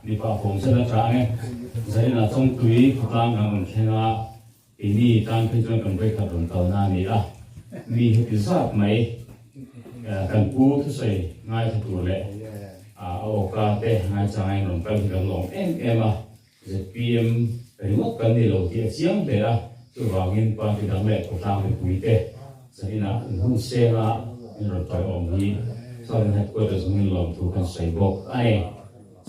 ni pa phong sa na tra nge zai na chong tui khutang ang khenga ini tan phe chon kan break up ron tau na ni a mi he ti zat mai kan pu thu sei ngai thu le o ka te ngai chang ron kal kan long em a je pm remote kan ni lo ti chiang te a chu wangin pa ti dang le khutang ni pui te zai na hun se nga ron tai om hi Southern Headquarters min lom thu kan sei bok ai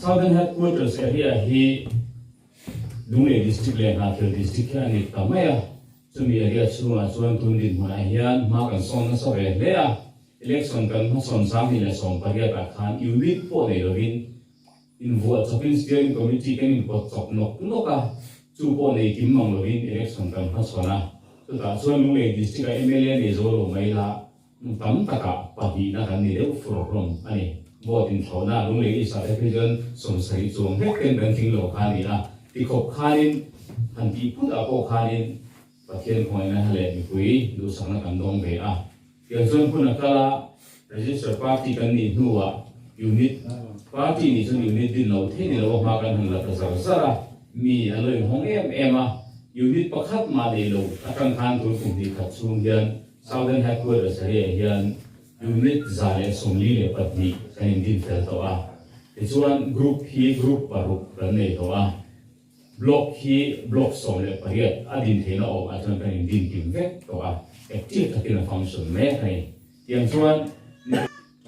Southern Headquarters area hi Dungle district le Hathel district ani tamaya chumi area chunga chuan tundin hmana hian ma kan son na so ve le a election kan ma son sam hi le som paria ka khan unit po nei lovin in vote chapin steering committee kan in pot chop nok noka chu po nei kim mong lovin election kan ma sona tu ta chuan Dungle district MLA ni zo lo mai la tam taka pahi na kan ni le from ani vote in thona Dungle isa represent som sai chung hek ken kan thing lo khani aที่ขบคารินทันทีพูดอาโกคารินประเทศหอยนะฮะเลยมีคุยดูสถานการณ์ตรงเบะอย่างส่วนพูดนักละ register party กันนี่หัว unit party นี่ส่วน unit ดินเราที่นี่เรามากันหันละประสาทสระมีอะไรห้องunit ประคับมาดีเราตั้งทางตัวกลุ่มที่ขัดสูงยัน Southern Headquarters เรียยัน unit จ่ายสมลีเลยปัจจุบันดินเฟลตัวที่ส่วน group ฮี group ปารุกันนี่ตัวblock hi block som le pariat adin thena o athan kan din tim vek to a active thakina function me kai yang chuan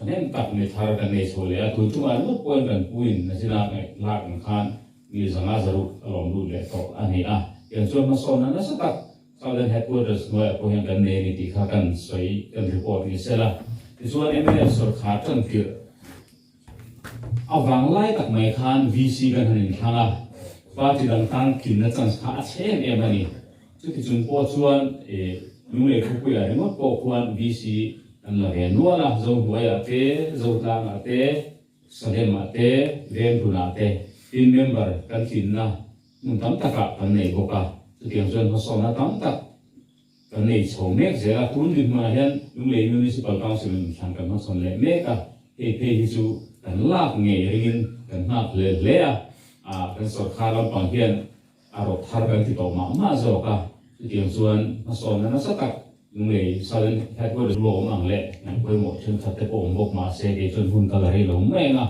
nen tak ne thar kan ne chole a tu tu an lo point kan puin na sina kai lak an khan mi zanga zaru alom lu le to ani a yang chuan ma son na sa tak Southern Headquarters mo ko yang kan ne ni ti kha kan soi kan report ni sela ti chuan MLF sor kha tan kir awang lai tak mai khan VC kan hanin thanga party lang tang kin na chance kha chen em ani chu ti chun po chuan Dungle khu pu ya remote po khuan VC an la he no la zo huaya te zo tang a te sadem a te rem tu na te team member kan tin na mun tam taka kan nei boka chu tiang chuan ha so na tam tak kan nei chho mek zela tun din ma hian Dungle Municipal Council thang kan ma son le meka he hi chu kan lak nge ringin kan hak le a kan sor khalam pang hian aro thar kan ti to ma zo ka tiang chuan ma son na sa tak Dungle Southern Headquarters lo mang le nan koi mo chen thatte po mok ma se ke chun hun kala ri lo me nga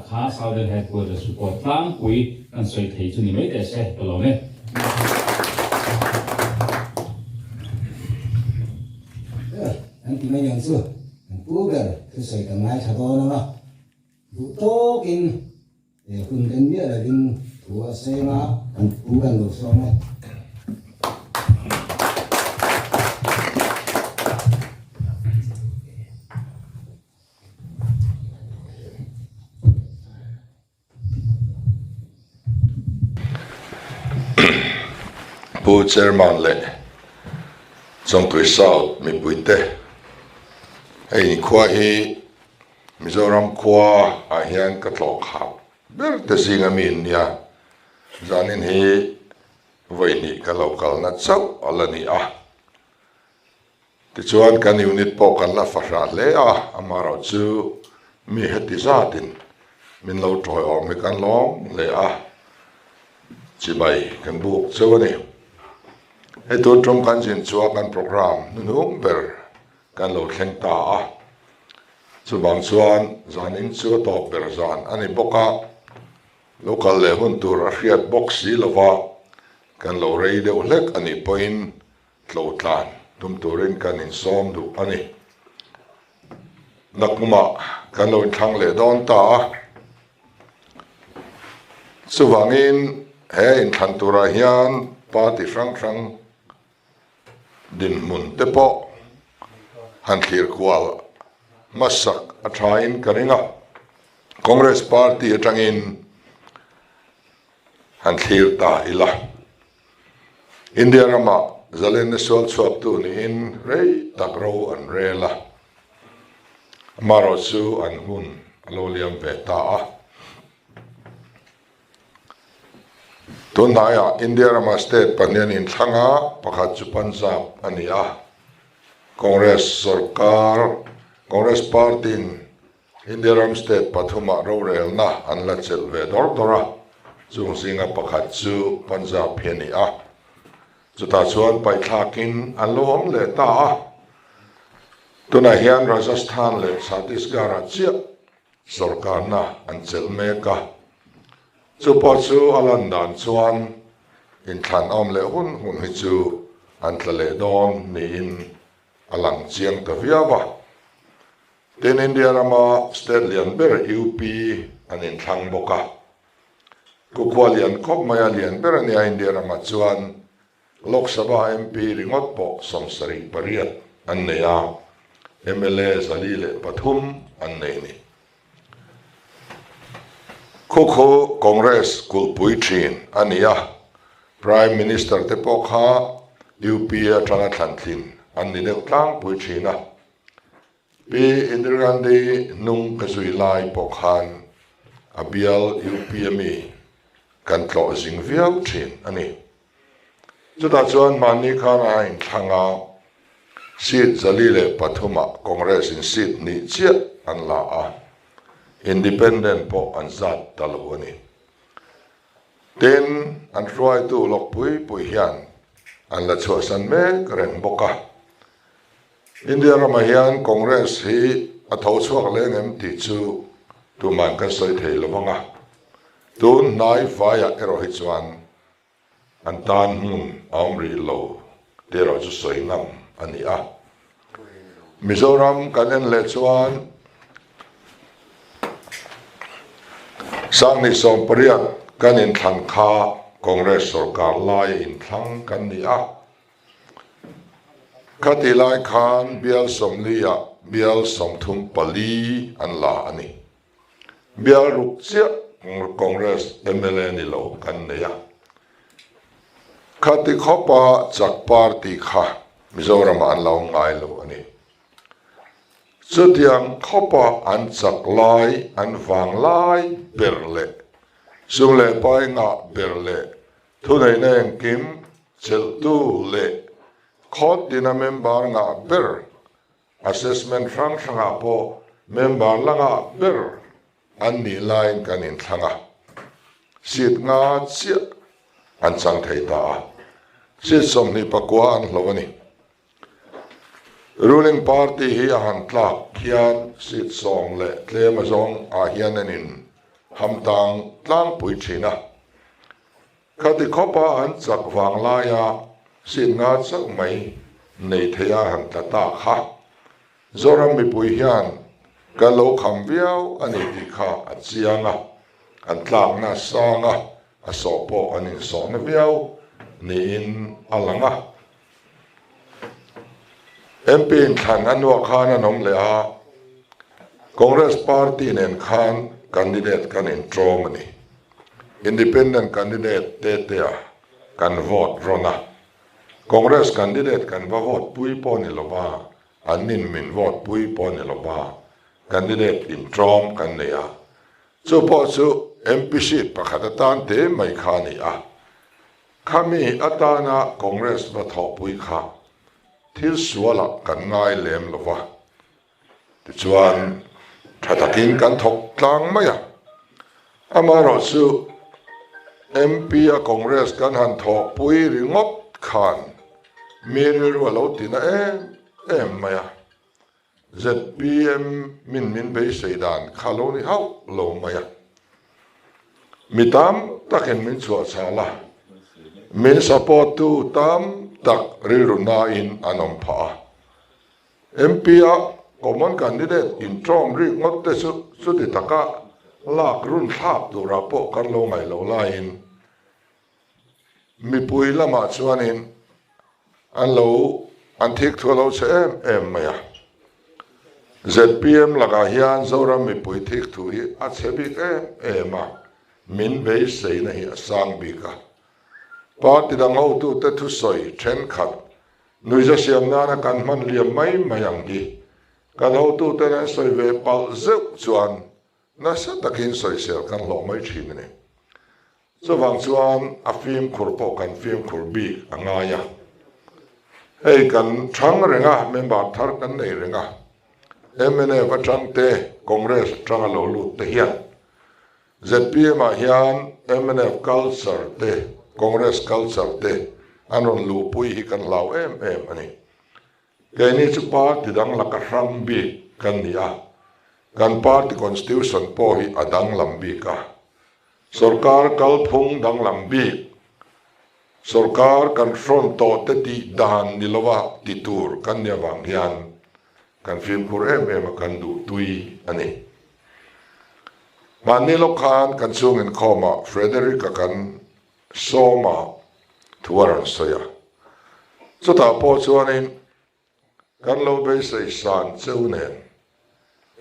kha Southern Headquarters support tang pui kan soi thei chu ni mai te se to lo ne anh ti mai yang su anh pu ga thu soi ka mai tha do na ma bu to kin kun kan dia là din thua se ma anh pu kan lo so ma Pu chairman le trong tuổi sau mi puite ai khwa hi Mizoram khwa a hian ka tlok khau ber te singa min ya zanin hi voini ka local na chau alani a ti chuan kan unit po kan la fasha le a amaro chu mi heti zatin min lo troi om kan long le a chi bai kan bu chawani he to trom kan jin chua kan program nu ber kan lo thleng ta a chu bang chuan zanin chu to ber zan ani boka local le hun tur a hriat box si lova kan lo rei deuh hlek ani point tlo tlan tum turin kan in som du ani nakuma kan lo thang le don ta chu wangin he in than tura hian party frang din mun te po han thlir kwal masak athain karinga Congress party atangin han thlir ta ila India rama zalen na sol chhuak tu ni in rei takro an rela maro chu an hun aloliam ve ta a tunaya India rama state panian in thanga pakhat chu Punjab ania Congress sarkar Congress party Indiaram State Pathuma Rorel na an la chel ve dora chung singa pakhat chu Punjab pheni a chuta chuan pai thlakin an lo om le ta a tuna hian Rajasthan le Chhattisgarh chia sarkar na an chel me ka chu pa chu alan dan chuan in thlan om le hun hi chu an tlale don ni in alang chiang ta viawa ten India rama state lian ber UP an in thlang boka kukwal lian kop maya lian ber ani India rama chuan Lok Sabha MP ringot po somsari pariat an neya MLA Zalile Pathum an ni Kukho Congress kulpui thin ania Prime Minister te pokha UP atanga thlantin an ni deuh tlang pui thina P Indira Gandhi nung kasui lai pokhan abial UPME kan tlo zing viau thin ani chuta chuan mani khana in thanga seat Zalile Pathuma Congress in seat ni chia an la a independent po an zat talwani ten an try to lok pui hian an la chua san me kren boka India ramahian Congress hi a tho chuak lengem ti chu tu man kan soi thei lowanga tu nai vaya ero hi chuan an tan mun amri lo tero chu soi ngam ani a Mizoram kan en le chuan sang ni som pariat kan in thlang kha Congress sarkar lai in thlang kan ni a khati lai khan bial somlia bial somthum pali an la ani bial rukchia Congress MLA ni lo kan ne ya khati khopa chak party kha Mizoram an lo ngai lo ani Chudiang khopa an chak lai an wang lai berle sumle pai nga berle thunai neng kim chel tu le khot dina member nga ber assessment rang thanga po member langa ber an ni line kanin thanga sit nga chia an chang thei ta sit som ni pakwa an hlawani ruling party hi han tlak khian sit song le tlema zong a hian anin hamtang tlang pui thina khati khopa an chak wang la ya sit nga chak mai nei theya han ta kha zoram mi pui hian ka lo kham viau ani ti kha a chianga an tlak na sanga a so po ani so na viau ni in alanga MP in Khan Anwar Khan anom le a Congress Party nen Khan candidate kan in Germany independent candidate te kan vote rona Congress candidate kan va vote pui po ni loba anin min vote pui po ni loba candidate in Trom kan ne a so po so MP seat pakhatatan te mai khani a khami atana Congress va tho pui kha thil suala kan ngai lem lova ti chuan thatakin kan thok tlang maya amaro su MP a Congress kan han tho pui ringot khan mere walo tina em maya ZPM min be seidan khaloni hau lo maya mitam taken min chua chala min support tu tam tak riruna in anom pha MP a common candidate in Trom ri ngotte su ti taka lak run thap tu rapo kan lo ngai lo lain mi pui lama chuanin an lo an thik thu lo che em maya ZPM laga hian zoram mi pui thik thu hi a chebi ema min be sei na hi sang bi ka Party da ngau tu te thu soi then khat nui za siam na kan man liam mai mayang gi kan ho tu te na soi ve pal zeu chuan na sa takin soi sel kan lo mai thin ne so wang chuan a film khur po kan film khur bi anga ya hey kan thang renga member thar kan nei renga MNF atang te Congress atang alo lut te hian ZPM a hian MNF culture te Congress culture te anon lu pui hi kan lau ani ke ni chu party dang la ka ram bi kan nia kan party constitution po hi adang lambi ka sarkar kalphung dang lambi sarkar kan front to te ti dan nilawa ti tur kan nia wang hian kan film pur kan du tui ani manilo khan kan sungin khoma Frederica kan soma thuaran soya chuta po chuanin kan lo be sei san cheunen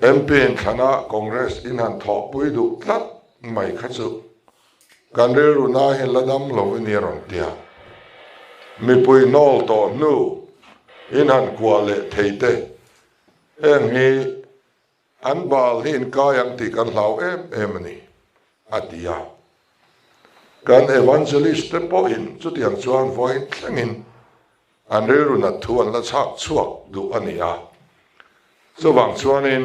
MP thana Congress in han tho pui du tlat mai khachu kan re runa he ladam lo ni ron tia mi pui nol to nu in han kwale theite en hi an bal hin kayang ti kan lau ani atia kan evangelist te po in chu tiang chuan voin thlengin an re runa thuan la chak chuak du ania so wang chuanin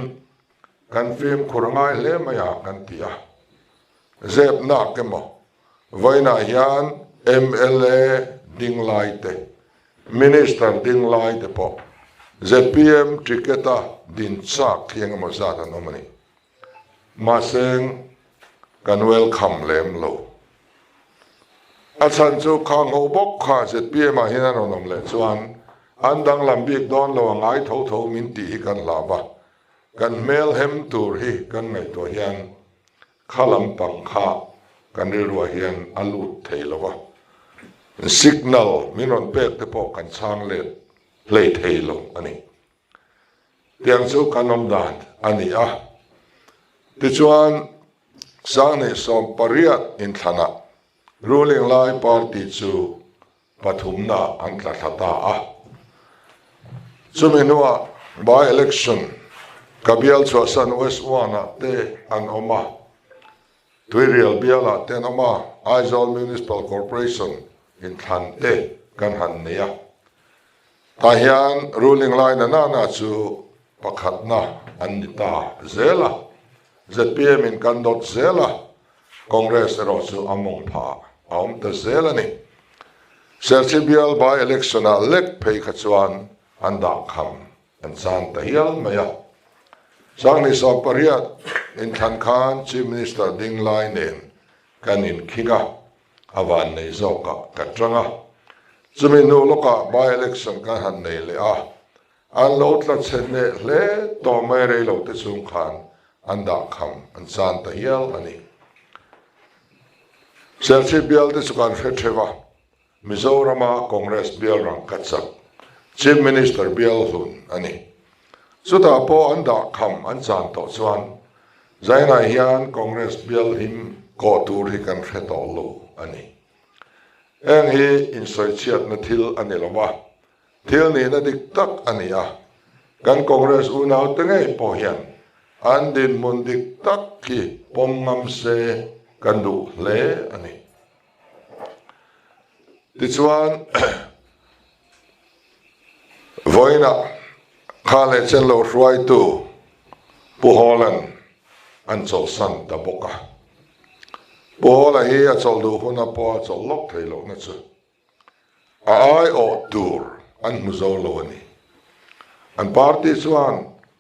kan film khurangai le maya kan tia zep na kemo voina hian MLA dinglai te minister dinglai te po ZPM triketa din chak khiang ma zata nomani maseng kan welcome lem lo achan chu khang ho bok kha ZPM a hian anom le chuan andang lambik don lo ngai tho tho min ti kan laba kan mel hem tur hi kan ngai to hian khalam pang kha kan ri ro hian alut theilowa signal minon pek te po kan chang le play theilo ani tiang chu kanom dan ani a ti chuan sang ne som pariat in thana ruling lai party chu pathumna an tla thata a chuminua by election kabial chuasan west wana te an oma tuirial biala ten oma Aizawl Municipal Corporation in than te kan han nia ta hian ruling line na chu pakhatna anita zela ZPM in kan dot zela Congress ero chu among pha aum ta zela ni serchibial by election a lek phei khachuan anda kham an san ta hial maya sang ni so pariat in than khan chief minister ding line in kanin khinga awan nei zoka katranga chuminu loka by election ka han nei le a an lo tla chenne le to mai re lo te chung khan anda kham an san ta hial ani serchi bial te sukan fethewa Mizorama Congress bial rang katsak chief minister bial hun ani suta po anda kham an san to chuan zaina hian Congress bial him ko tur hi kan feto lo ani en hi in soichiat na thil ani lova thil ni na dik tak ania kan Congress unau te ngai po hian an din mun dik tak ki pom ngam se kan du le ani ti chuan voina khale chen lo ruai tu puholan an chol san ta boka puhola hi a chol du huna po a chol lok thei lo na chu ai o tur an muzo lo ani an party chuan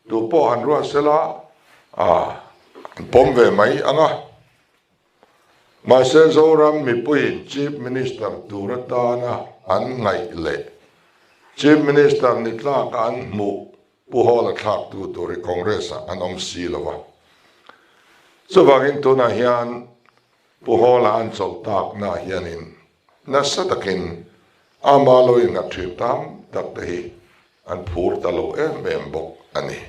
tu po an ruwa sela an pom ve mai anga ma se zoram mi puin chief minister turatana an ngai le chief minister ni tlak an mu puhola thak tu tori congress an om silova so wagin tu na hian puhola an chol tak na hianin nasatakin amalo in a trip tam tak hi an phur talo em bok ani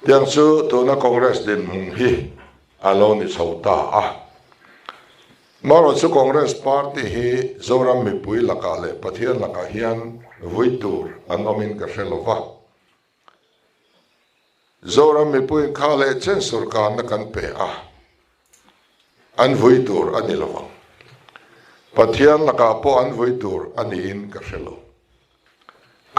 tiang chu tu na congress din mung hi aloni chauta a maro chu congress party hi zoram mi pui laka le pathian laka hian vuitur an omin ka felova zoram mi pui khale chen sarkar na kan pe a an vuitur anilova pathian laka po an vuitur ani in ka felo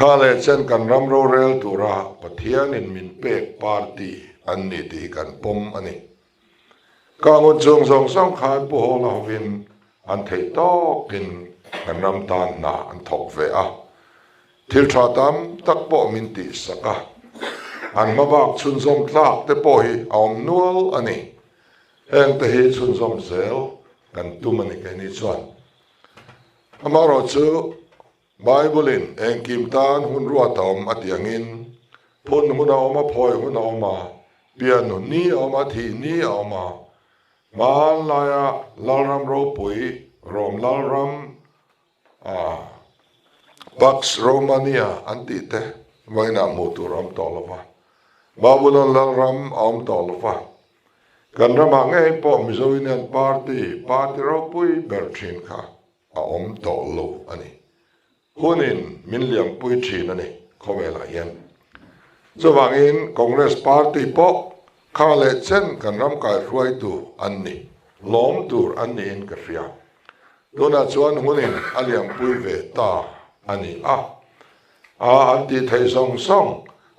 ข้าเลเช่นกันรำโรเรลตุระปะเทียนินมินเปกปาร์ตี้อันนี้ตีกันปมอันนี้กางุนจงสองสองขาดบุหลาวินอันเทตอกินกันรำตานนาอันทกเวะทิลชาตัมตักปอมินติสกะอันมาบักชุนสมทลากเตปอฮีอมนัวลอันนี้เองเตฮีชุนสมเซลกันตุมันอีกนิดส่วนอามารอจูไบเบิลเองกิมตานหุ่นรัวตอมอัดยังอินพูนหุ่นเอามาพอยหุ่นเอามาเปียโนนี้เอามาทีนี้เอามามาลายลารัมโรปุยรอมลารัมปักส์โรมาเนียอันติเตไว้นามูตุรัมตอลวะบาบุลลารัมอมตอลวะกันรำมาไงปอมิโซวินันปาร์ตี้โรปุยเบอร์ชินค่ะอมตอลโลอันนี้หุ่นินมินเลียมปุยชินอันนี้เขาเวลาเย็นสว่างอินคอนเกรสปาร์ตี้ปอข้าเลเช่นกันรำกายรวยตัวอันนี้ล้อมตัวอันนี้อินกระเฟียตัวนั้นชวนหุ่นินอันเลียมปุยเวตาอันนี้อันที่ไทยสอง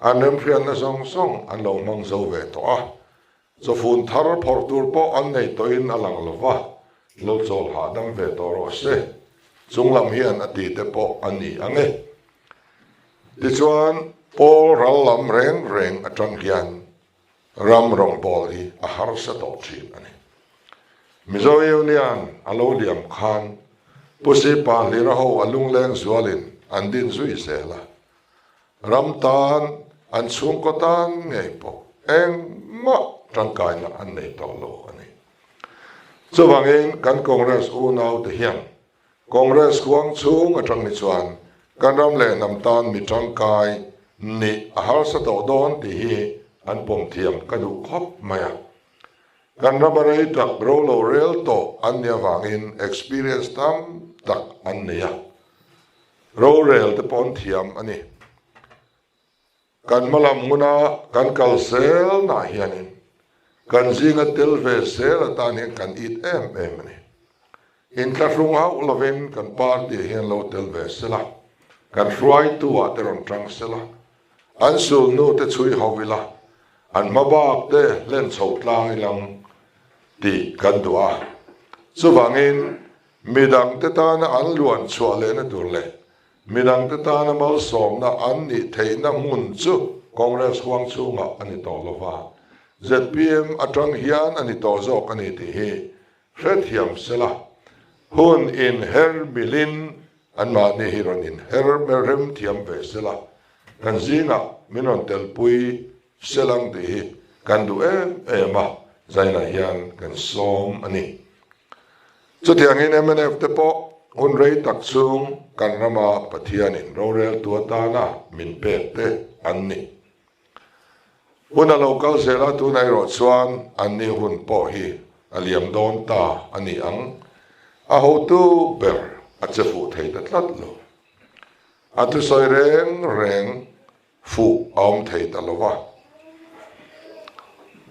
อันนั้นเพียงสองอันลงมังโซเวตัวจะฝุ่นทาร์พอร์ตูร์ปออันนี้ตัวอินอลังลวะโลดโซลหาดังเวตัวรสเซจงลำเฮียนอดีตปออันนี้อังเอดิชวนปอรัลลำเร่งจังยันรำรองบอลีอาหารสตอจีนอันนี้มิโซเอลเนียนอโลเลียมขันปุสิปาลีระหูอลุงแรงสวลินอันดินซุยเซลารำตานอันสุงกตานไงปอเอ็งมะจังกายนะอันนี้ตอโลอันนี้สว่างเองกันคอนเกรสอูนาวเทียงคอนเกรสควงสูงจังนิชวนกันรำเล่นำตานมีจังกายนี่อาหารสตอดอนที่อันปมเทียมกระดูกครบมากันรำอะไรตักโรโลเรลโตอันเนียวางอิน experience ตามตักอันเนียโรเรลที่ปนเทียมอันนี้กันมาลำมุนากันกัลเซลน่าเฮียนินกันซิงเตลเวเซลตานี่กันอีเอ็มนี่อินคารุงเอาลวินกันปาร์ตี้เฮียนโลเตลเวเซลกันรวยตัวเตรอนทรังเซลอันสูนูเตช่วยฮาวิลาอันมาบากเตเล่นโฉดลางลังตีกันตัวสุฟังอินมีดังเตตานะอันล้วนชัวเลนตัวเล่มีดังเตตานะมาสอมนะอันนี้เทนะมุนจุคอนเกรสควงชูงะอันนี้ต่อลว่า ZPM อัตรังเฮียนอันนี้ต่อจอกอันนี้ที่เฮเฟรเทียมเสละหุ่นอินเฮอร์มิลินอันมาเนฮิรอนินเฮอร์เมริมเทียมเวสละกันซิงะมินอนเตลปุยเสลังที่เฮกันดูมาใจนาเฮียนกันสอมอันนี้จุดที่อันนี้เนี่ยมันเอฟเตปอหุ่นเรย์ตักซุงกันรามาปะเทียนินโรเรลตัวตานะมินเปเตอันนี้หุ่นเราเกาเสละตัวในรถสวนอันนี้หุ่นปอฮีอเลียมโดนตาอันนี้อังอาหูตูเบอร์อาจจะฟูไทยตัดลัดโลอาจจะสอยแรงฟูอมไทยตลอดว่า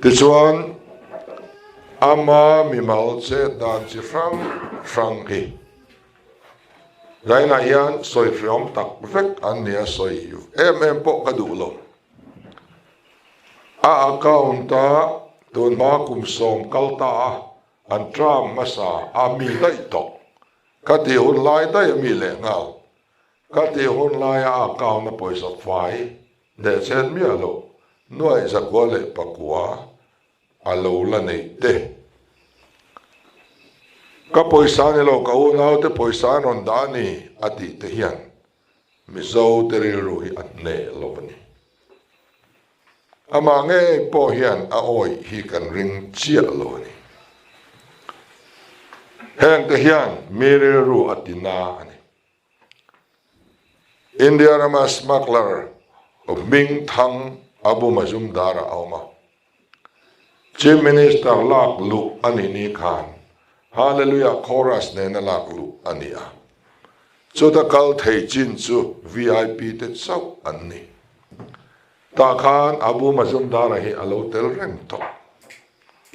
ที่ส่วนอามามีมาลเซดานจิฟรังฮีไรน่ายันสอยฟิอมตักเวกอันนี้สอยอยู่ปอกกระดูกลงอาเก้าอุนตาตัวมาคุมสมกัลตาอันทรามมาสาอามีได้ตกกติหุ่นลายได้มีแหล่งเอากติหุ่นลายอาเก้ามาปล่อยสักไฟเดชเช่นมีอะไรน่วยสักวันเลยปักว่าอาลูละนี่เด้ก็ปล่อยสารนี่เราก็อุ่นเอาแต่ปล่อยสารนนดานี่อดีตเฮียนมิโซเตริรุฮิอันเนลวันนี้อามาเงยปอเฮียนอาโอยฮีกันริงเชียโลนี่แห่งตะเฮียนมีเรรูอัตินานี่อินเดียรามาสมักลาร์บิงทังอบูมาซุมดาราเอามาชีฟมินิสเตอร์ลากลุอันนี้ขานฮาเลลูยาคอรัสเนนลากลุอันนี้จุดกัลเทจินจู VIP เต็ดเศร้าอันนี้ตาขานอบูมาซุมดาราฮีอโลเตลเร่งตก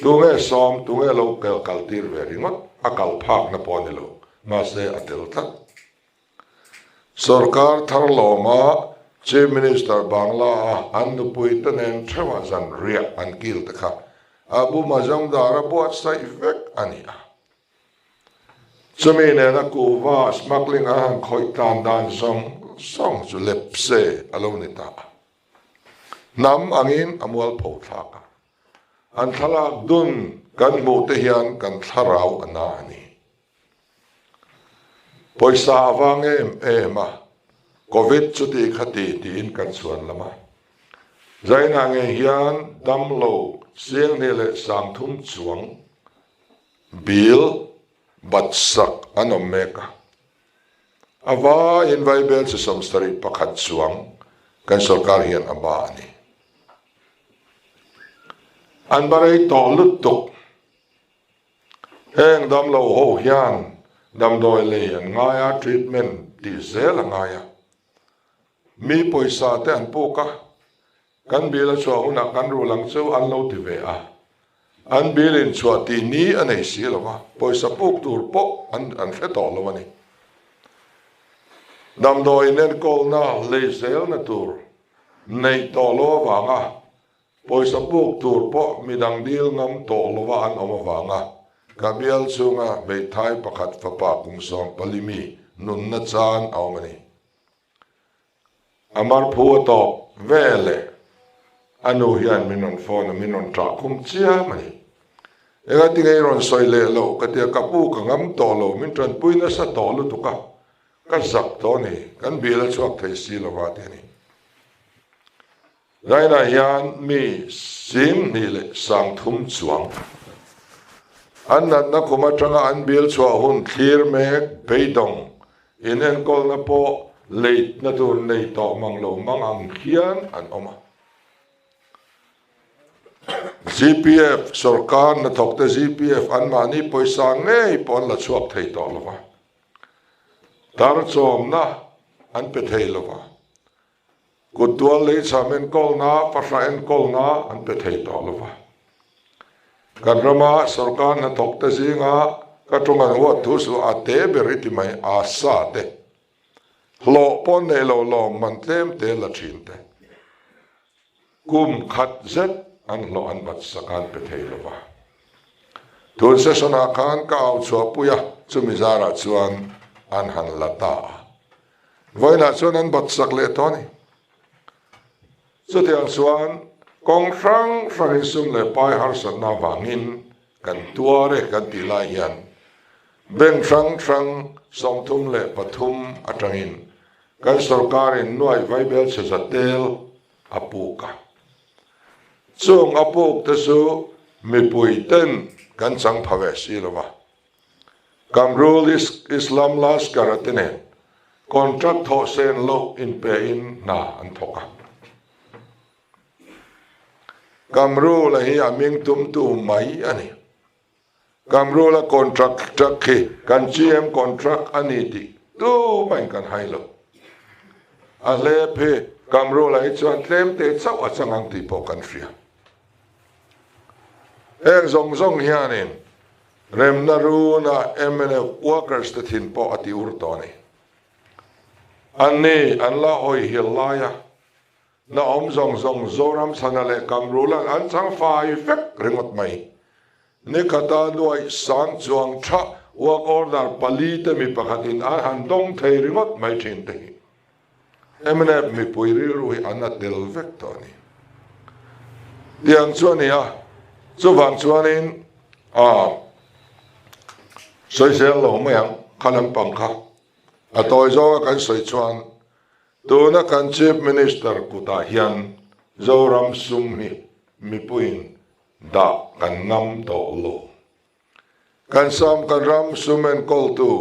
ตัวเงยซ้อมตัวเงยเราเกลกัลตีร์เวริงมั้งอากาศพักนับปอนนี่โลมาเสียอัตเลตัด sarkar thar loma chief minister bangla an nupui tanen thewa zan ria an kil takha abu mazamdar buat sai vek ania chumi ne na kuwa smuggling an khoi tan dan song chu lepse alonita nam angin amwal pho thaka an thalak dun kan mu te hian kan tharau anani poisa awange ema covid chuti khati tin kan chuan lama zaina nge hian damlo siang ne le sang thum chuang bil batsak anomeka awa in vaibel se samstari pakhat chuang kan sarkar hian aba ani an barai to lutuk heng damlo ho hian dam doi le ngaya treatment ti zel ngaya mi poisa te an poka kan bila chua una kan ru lang chu an lo ti ve a an bilin chua ti ni anei si lawa poisa pok tur po an fe to lo ni dam doi nen kol na le zel na tur nei to lo wa nga poisa pok tur po midang dil ngam to lo wa an oma wa nga kabial chunga be thai pakhat fa pa kum som palimi nun na chan awmani amar phu to vele anu hian minon phone minon tra kum chia mani ega tingai ron soi le lo katia kapu ka ngam to lo min tran puina sa to lu tu ka zak to ni kan bila chuak thei si lo wa te ni raina hian mi sim ni le sang thum chuang an na kuma tanga an bil chua hun thlir mek beidong inen kol na po leit na tur nei to manglo mangang khian an oma GPF sarkar na thokte GPF an mani poisa ngei pon la chuak thei to lova tar chom na an pe thei lova kutwal le chamen kol na pasraen kol na an pe thei to lova kadrama sarkar na thokte zinga katungan wa thusu ate beriti mai asa te lo pon ne lo man tlem te la thinte kum khat zet an lo an bat sakan pe thei lova tun se sona khan ka au chua puya chumizara chuan an han lata voina chuan an bat sak le toni chutiang chuan kong rang sum le pai har san na wangin kan tuare kan tilai hian beng rang som thum le pathum atangin kan sarkarin nuai vaibel se zatel apuka chung apuk te su mi puiten kan chang phawe si lova kamrul islam las karatene contract tho sen lo in pe in na an thoka kamrul hi aming tum tu mai ani kamrul contract takhi kan GM contract ani ti tu mai kan hailo ale phe kamrul hi chuan tlem te chau achangang ti po kan fria eng zong hianin rem na runa MNF workers te thin po ati urtoni anni an la oi hilaya na om zong zoram sanale kamrula an chang fai fek ringot mai ne kata nuai sang chuang tha work order pali te mi pakhatin an han dong thei ringot mai thin te MNF mi puiri rui anatel vek toni diang chuania chu wang chuanin soi sel lo mayang khalam pangkha atoi zo kan soi chuan tuna kan chief minister kuta hian zoram sumhi mi puin da kan ngam to lo kan sam kan ram sumen kol tu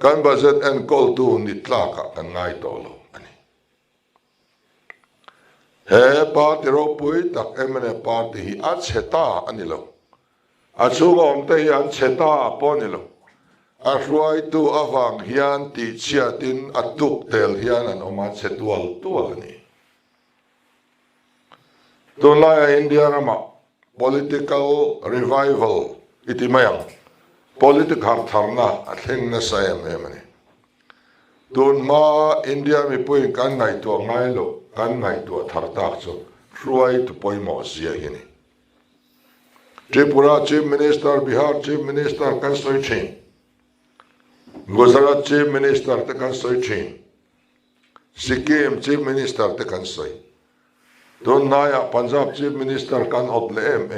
kan budget and kol tu nitla ka kan ngai to lo ani he party ro pui tak emne party hi a cheta ani lo a chungom te an cheta poni lo a ruai tu awang hian ti chiatin atuk tel hian an oma chetwal tual ni tunlaya India rama political revival iti mayang politik har tharna a thing na sayam emani tuần mà India mi pui kan ngày tua ngay lo kan ngày tua thar tak cho ruai tu poi mo sia hini Tripura Chief Minister Bihar Chief Minister kan soi chin Gujarat Chief Minister te kan soi chin Sikkim Chief Minister te kan soi tuần naya Punjab Chief Minister kan ot le em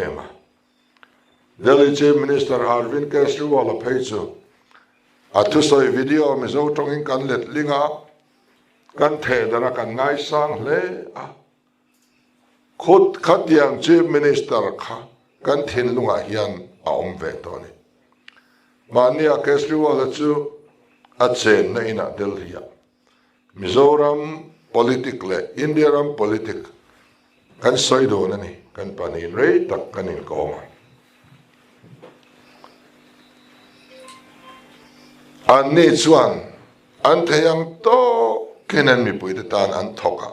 Delhi Chief Minister Arvind Kejriwal a phei chu thu soi video mi zo tongin kan let linga kan the dara kan ngai sang le khut khatiang Chief Minister kha kan thin lunga hian a om ve to ni mania Kejriwal chu a chen na ina Delhi Mizoram politic le India ram politic kan soi do na ni kan panin rei tak kanin ko an ni chuan an theyang to kenan mi pui tan an thoka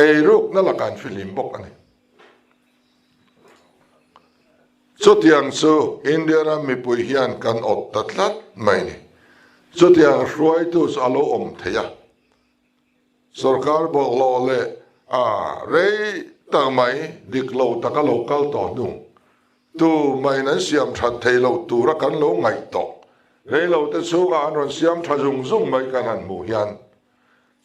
ei ruk na lakan film bok ani chutiang chu India ra mi pui hian kan ot tatlat mai ni chutiang ruai tu alo om theya sarkar bol lo le rei ta mai diklo taka local to nu tu mai nan siam that theilo tu ra kan lo ngai to rei lo te chu ga an siam tha jung jung mai kan an mu hian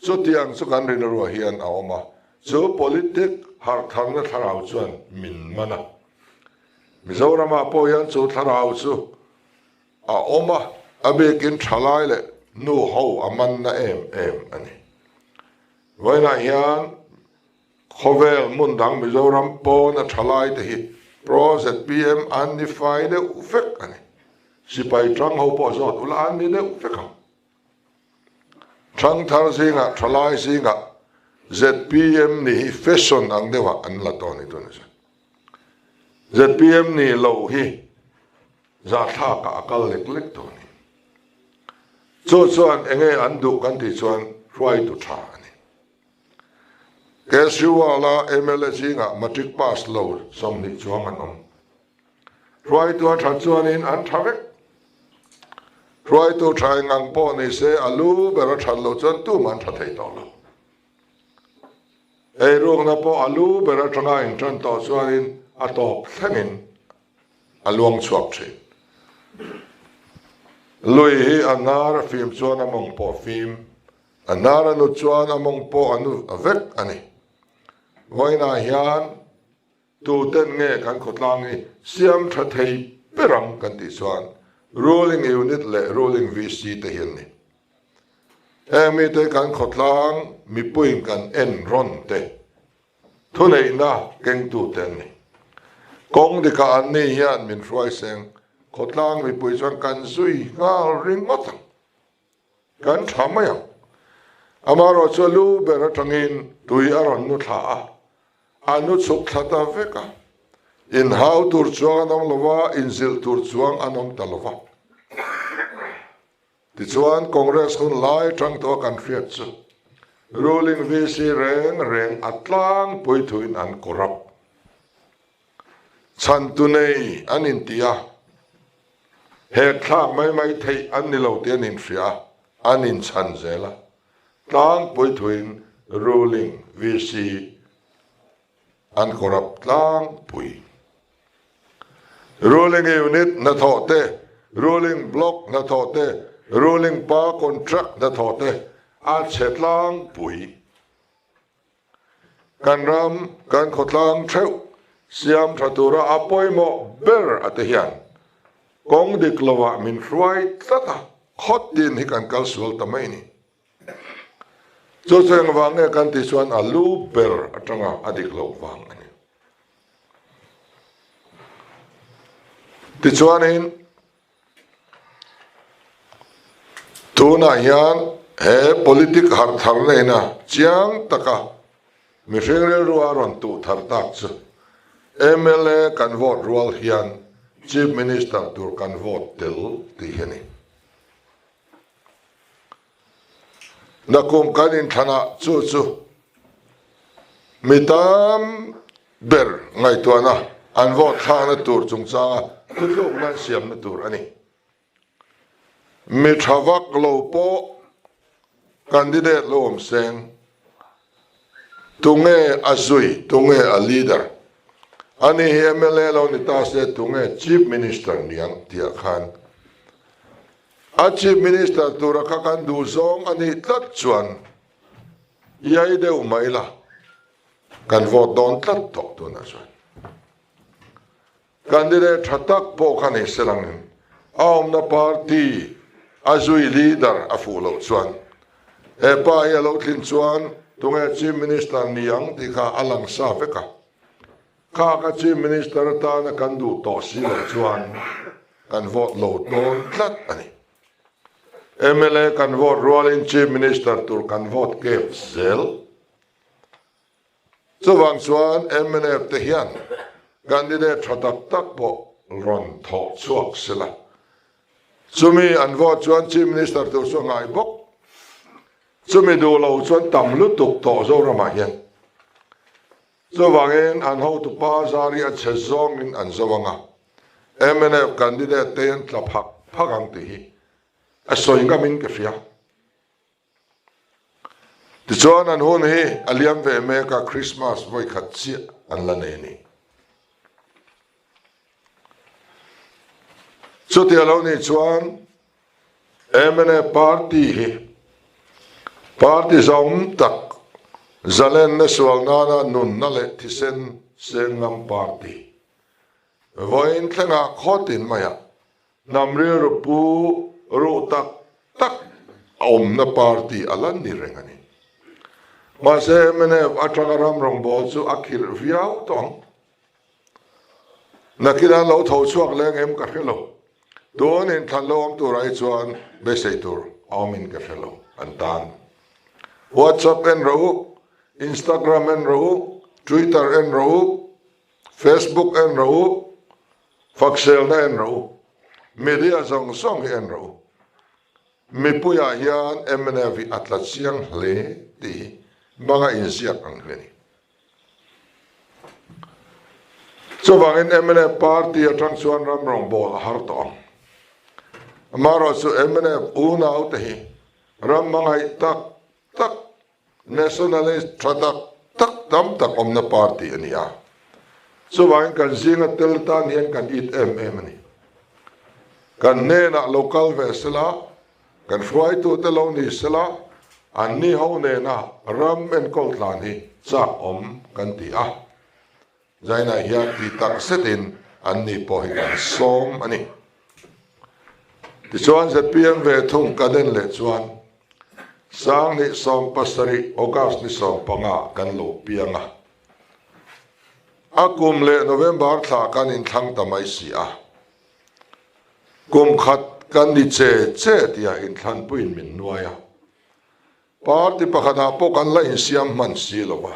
chu tiang chu kan rin ro hian a oma chu politic har thang na tharau chuan min mana Mizoram a po hian chu tharau chu a oma abekin thalai le nu ho aman na em ani vaina hian khovel mun dang Mizoram po na thalai te hi project PM unify de ufek ani sipai trăng hậu bỏ giọt ula an ni de ufek ham trăng thar singa thalai singa ZPM ni fashion ang dewa an la to ni to ni ZPM ni lo hi za tha ka akal lek to ni chuan enge an du kan ti chuan ruai tu tha ani Kejriwal MLA singa matric pass lo som ni chuang an om ruai tu tha chuan in an thavek ruai tu tha ngang po ni se alu bera than lo chuan tu man tha thei to lo ei rong na po alu bera thanga in than to chuan in atop thangin aluang chuak the lui hi anar film chuan among po film anar anu chuan among po anu avek ani voina hian tu ten nge kan khotlang ni siam tha thei perang kan ti chuan ruling unit le ruling VC te hian ni emi te kan khotlang mi puin kan en ron te thunei na keng tu ten ni kong de ka an ni hian min ruai seng khotlang mi pui chuan kan zui ngal ring motang kan thamaya amaro cholu bera tangin tui aron nu tha anu chuk thata veka in how tur chuang anong lova in zil tur chuang anong talova ti chuan congress hun lai tang to kan fiat chu ruling VC reng atlang pui thuin an korap chan tu nei an in tia he thak mai thei an ni lo tian in fria an in chan zela tlang pui thuin ruling VC an korap tlang pui ruling unit na thote ruling block na thote ruling pa contract na thote a chetlang pui kan ram kan khotlang theu siam thatura apoimo ber atahian kong diklova min ruai tata khot din hi kan kal sul tamai ni cho cheng wange kan ti chuan alu ber atanga adiklo wang ani ti chuan in tuna hian he politic har thar leina chiang taka mi hrengre ruwa ron tu thar tak chu MLA kan vote rual hian chief minister tur kan vote tel ti heni nakum kanin thana chu mitam ber ngai tuana an vote thana tur chungchanga tulok nan siam na tur ani mi thawak lo po candidate lom seng tunge azui tunge a leader ani MLA lo ni ta se tunge chief minister niang tia khan a chief minister tura ka kan du zong ani tlat chuan yai deu maila kan vote don tlat tok tu na chuan candidate thatak po khan ei selang aom na party azui leader a fulo chuan e pa ya lo thlin chuan tunge chief minister niang ti kha alang sa veka kha ka chief minister ta na kan du to si lo chuan kan vote lo don tlat ani MLA kan vote rolling chief minister tur kan vote ke zel chuwang chuan MLA te hian candidate thatak tak po ron tho chuak sila chumi an vote chuan chief minister tur so ngai bok chumi du lo chuan tam lu tuk to zo rama hian chuwangin an ho tu pa zari a chezong in an zawanga MLA candidate ten tlaphak phagang ti hi a soinga min ke fia ti chuan an hun hi aliam ve me ka Christmas voi khat chi an la ne ni chu ti alo ni chuan MLA party hi party zong tak zalen na sual na na nun na le thisen sengam party voin thlanga khotin maya namri ru ru tak tak om na party alan ni rengani ma se mene atrangaram rong bol chu akhir viau tong nakira lo tho chuak leng em ka khelo don in thalom tu rai chuan be sei tur aumin ka khelo antan WhatsApp en ro Instagram en ro Twitter en ro Facebook en ro Foxel na en ro media song song en ro mi puya hian MNV atlat siang hle ti banga insiak ang hleni so bangin MNV party atang chuan ram rong bol har to amaro su MNV una out hi ram mangai tak tak nationalist tradak tak tam tak omna party ania so bangin kan singa tel tan hian kan it ani kan nena local vesela kan fry to te lo ni sela an ni ho ne na ram en kol tlan hi cha om kan ti a zaina hian ti tak setin an ni po hi kan som ani ti chuan ZPM ve thung kaden le chuan sang ni som pasari august ni som panga kan lo pianga akum le november tha kan in thlang tamai si a kum khat kan ni che tia in than puin min nuaya party pakhata po kan la in siam man si lowa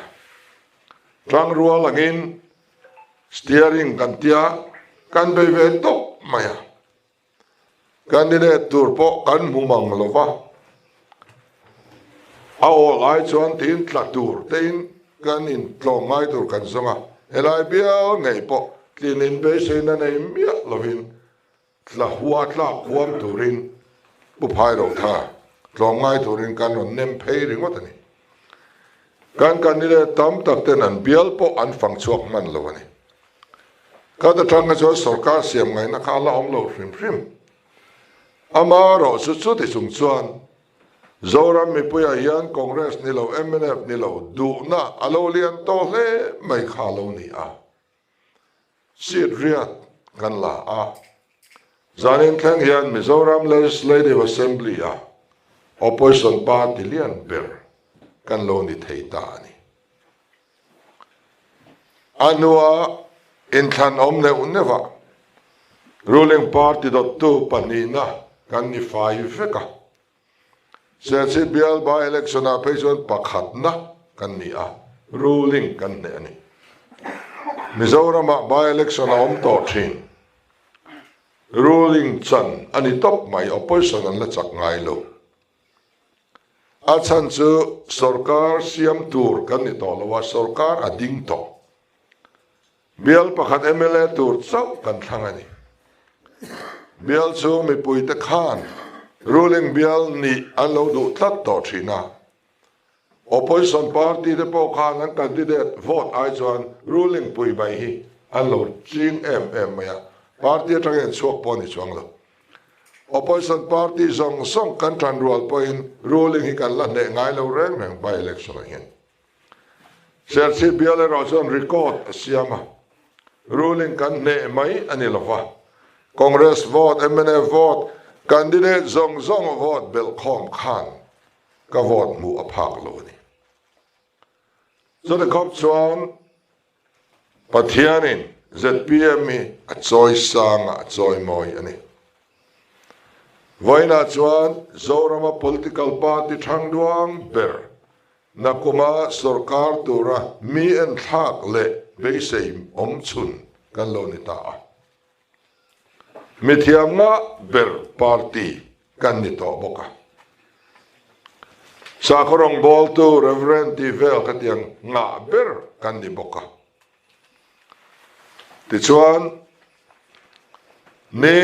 tang ruwa langin steering kan tia kan be ve tok maya candidate tur po kan mumang lowa ao lai chuan tin tlatur tein kan in tlongai tur kan zonga elai bia ngei po tlinin be seina nei mia lovin tla huwa tla huam turin bu phai ro tha tlongai turin kan on nem phei ringot ani kan ni le tam tak ten an bial po an fang chuak man lo ani ka ta thang cho sarkar siam ngai na khala om lo phrim amaro su chu ti sung chuan zoram mi puya hian congress ni lo MNF ni lo du na alo lian to hle mai khalo ni a sit riat kan la a zanin thang hian Mizoram Legislative Assembly a opposition party lian ber kan lo ni theita ani anua in than om ne uneva ruling party .2 panina kan ni 5 veka se bial by election a pejon pakhat na kan ni a ruling kan ne ani Mizoram by election a om to thin ruling chan ani top mai opposition an la chak ngai lo a chan chu sarkar siam tur kan ni to lo wa sarkar ading to bial pakhat MLA tur chau kan thangani bial chu mi puite khan ruling bial ni an lo du tlat to thina opposition party te po khan an candidate vote ai chuan ruling pui mai hi an lo ching maya party atang chuak po ni chuang lo opposition party zong song kan tran rual point ruling hi kan la ne ngai lo reng meng by election hin ser si biale ro zon record siama ruling kan ne mai ani lova congress vote mna vote candidate zong vote bel khom khan ka vote mu aphak lo ni so the cop chuan pathianin zpm mi a choi sang a choi moi ani voina chuan zorama political party thang duang ber nakuma sarkar tura mi en thak le beiseim om chun kan lo ni ta mithianga ber party kan ni to boka sakorong bol tu reverend vel katiang nga ber kan ni boka ti chuan ne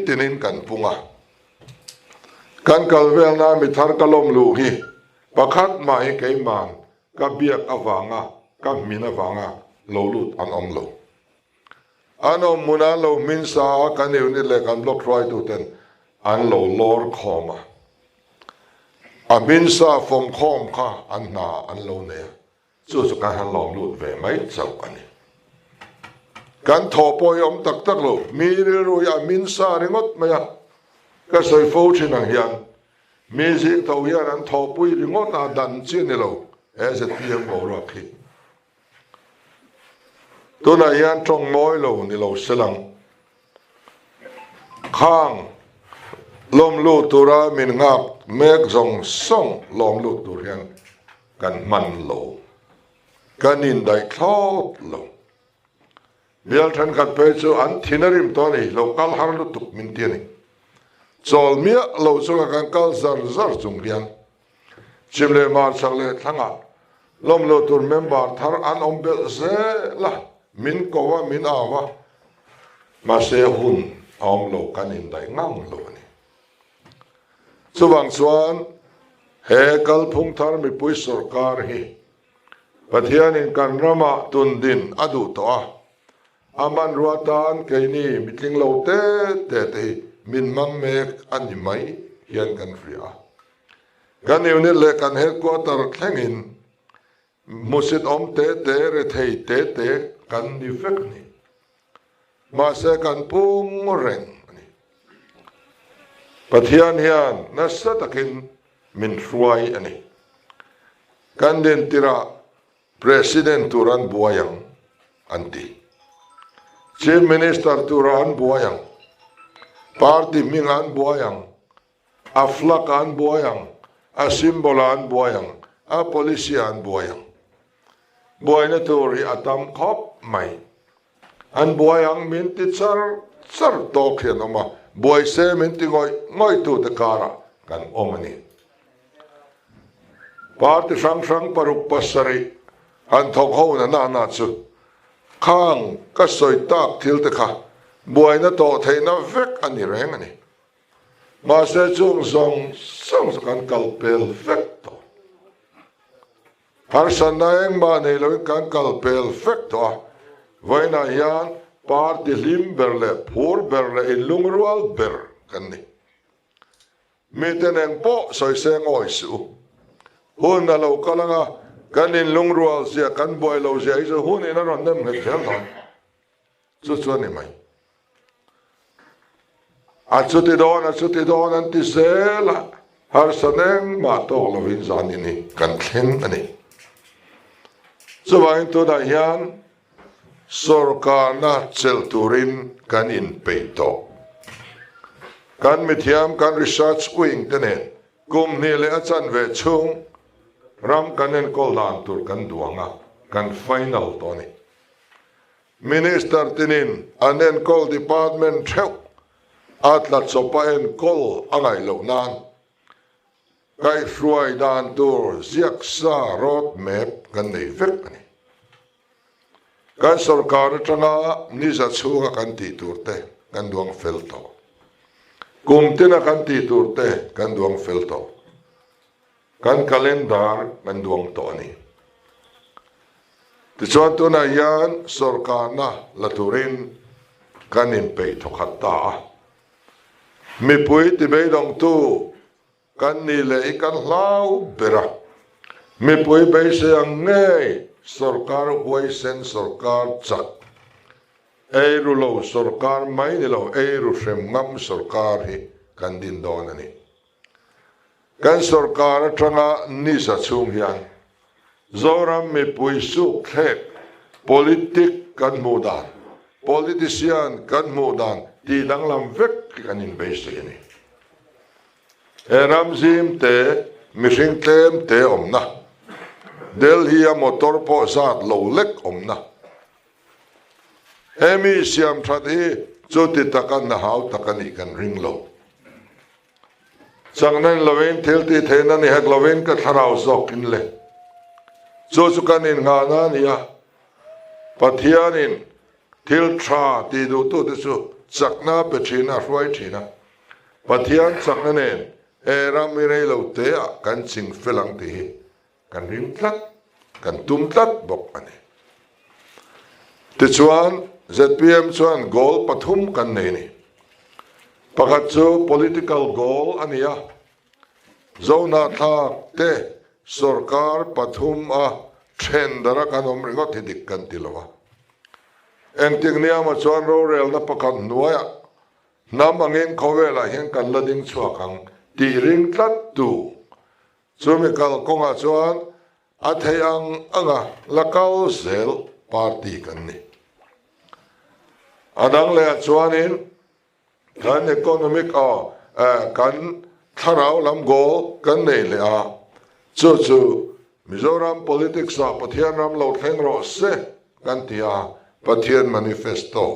tinin kan punga kan kalvel na mi thar kalom lu hi pakhat mai ke man ka biak awanga ka mina wanga lo lut an om lo ano muna lo min sa kan ni le kan block try to ten an lo lor khoma a min sa from khom kha an na an lo ne chu chu kan han lom lut ve mai chau kan kan tho poi om tak tak lo mi ru ya min sa ringot maya ka soi fo chin ang hian mi zi tho hian an tho pui ringot na dan chin ni lo as a pm go ro khi tu na hian trong moi lo ni lo selang khang lom lu tura min ngap mek zong song lom lu tur hian kan man lo kan in dai thop lo bial than kan pe chu an thinarim to ni local har lu tuk min ti ni chol mia lo chu kan kal zar chung rian chimle mar changle thanga lom lo tur member thar an ombel ze la min kowa min awa ma se hun om lo kan in dai ngang lo ni chuwang chuan he kal phung thar mi pui sarkar hi pathian in kan rama tun din adu to a aman ruatan keini mitling lo te min mang mek ani mai hian kan fria kan eune le kan headquarter thlengin musit om te re thei te kan ni fek ni ma se kan pung reng ani pathian hian na satakin min hruai ani kan den tira president turan buayang anti chief minister turan buayang party mingan buayang aflakan buayang a simbolan buayang a polisian buayang buayna turi atam khop mai an buayang min ti char to khian oma buay se min ti ngoi tu te kara kan omani party sang paruk pasari an thok ho na chu khang ka soi tak thil te kha buai na to theina vek ani reng ani ma se chung zong kan kalpel vek to har sanaeng ma nei lo kan kalpel vek to vaina yan party lim berle phur berle in lungrual ber kan ni miteneng po soi se ngoi su hun na lo kalanga kan in lungrual sia kan boy lo sia iso hun in ron nem nge khel thon chu ni mai a chuti don an ti sela har saneng ma to lo vin zan ni kan khen ani chuwain to da hian sarkar na chel turin kan in peito kan mithiam kan research wing tene kum ni le achan ve chung ram kanen kol dan tur kan duanga kan final toni minister tinin anen kol department theu atlat sopa en kol angai lo nan kai hruai dan tur ziak sa road map kan nei vek ani kan sarkar tanga ni za chunga kan ti turte kan duang fel to kum tina kan ti turte kan duang fel to kan calendar kan duang to ani ti chuan tu na yan sarkar na laturin kan in pe thokhat ta mi pui ti be dong tu kan ni le kan hlau bera mi pui be se ang nge sarkar huai sen sarkar chak eiru lo sarkar mai ni lo eiru sem ngam sarkar hi kan din don ani kan sarkar atanga ni sa chung hian zoram mi pui su khet politik kan mudan politician kan mudan ti dang lam vek kan in be se ni eram zim te mishing tlem te omna delhi a motor po zat lo lek omna emi siam that hi chuti takan na hau takani kan ring lo changnan loven thelti thena ni hak loven ka tharau zok in le chu kan in nga na nia pathian in thil tha ti du tu te chu chakna pe thina roi thina pathian chakna nen eram mi rei lo te a kan ching felang ti kan rim tlat kan tum tlat bok ani ti chuan ZPM chuan goal pathum kan nei ni pakhat chu political goal ania zona thak te sarkar pathum a thendara kan omringot hidik kan tilawa engting niama chuan ro rel na pakhat nuaya nam angin khowela hian kan lading chuakang ti ring tlat tu chumi kal konga chuan a theiang anga lakal zel party kan ni adang le chuanin kan economic kan tharau lam go kan nei le a chu Mizoram politics a pathian ram lo thleng ro se kan tia pathian manifesto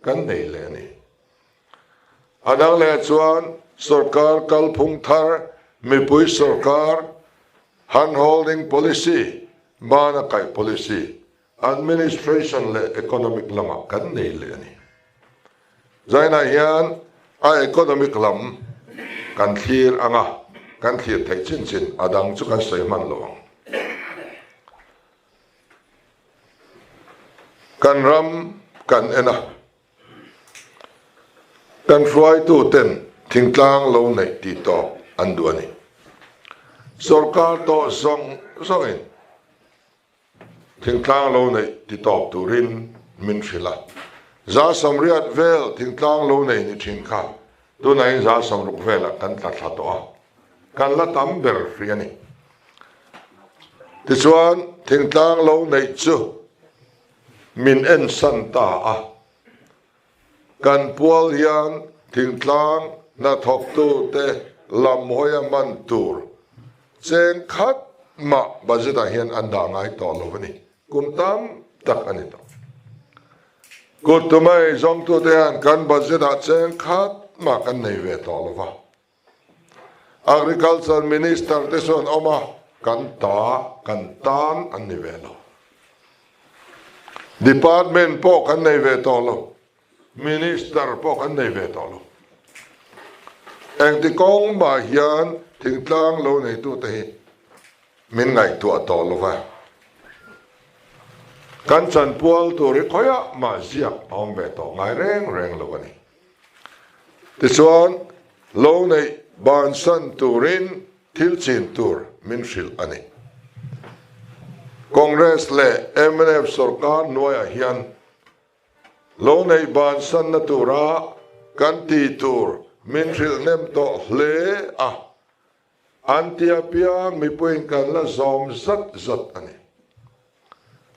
kan nei le ni adang le chuan sarkar kal phung thar mi pui sarkar hand holding policy bana kai policy administration le economic lama kan nei le ni zaina hian a economic lam kan thlir anga kan thlir thei chin adang chu kan sei man lo kan ram kan ena kan hruai tu ten thingtlang lo nei ti to an du ani sarkar to zongin thingtlang lo nei ti to turin min hrila za samriat vel thingtlang lo nei ni thin kha tu nai za samruk vela kan tla to a kan la tam ber fri ani ti chuan thingtlang lo nei chu min en san ta a kan pual hian thingtlang na thok tu te lam hoya man tur chen khat ma bazita hian anda ngai to lo ni kum tam tak ani to ko tumai zong tu te an kan bazita chen khat ma kan nei ve to lo wa agriculture minister te son oma kan tan an ni ve lo department po kan nei ve to lo minister po kan nei ve to lo eng ti kong ba hian thingtlang lo nei tu te hi min ngai tu to lo wa kan chan pual tu ri khoya ma ziak ong ve to ngai reng lo ani ti chuan lo nei ban san turin thil chin tur min hril ani Congress le MNF sarkar noya hian lo nei ban san na tura kan ti tur min hril nem to hle a antia piang mi puin kan la zom zat ani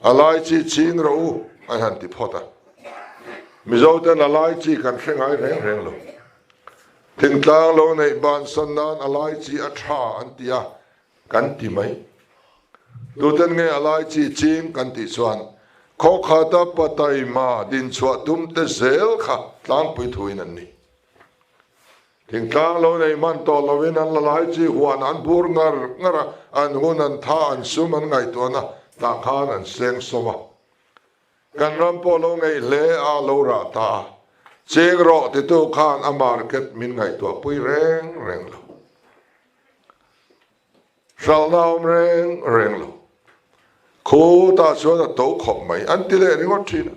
alai chi ching ro an han ti phota mi zoten alai chi kan hrengai reng lo thingtlang lo nei ban san nan alai chi a tha antia kan ti mai tuten nge alai chi ching kan ti chuan kho khata patai ma din chua tum te zel kha tlang pui thuin an ni thingtlang lo nei man to lovin an alai chi huan an bur ngara an hun an tha an sum an ngai to na ta khan an seng soma kan ram po lo ngai le a lo ra ta cheng ro ti tu khan a market min ngai to pui reng lo sal nào reng reng lo khu ta cho ta tàu khop mai an ti le ringot thi na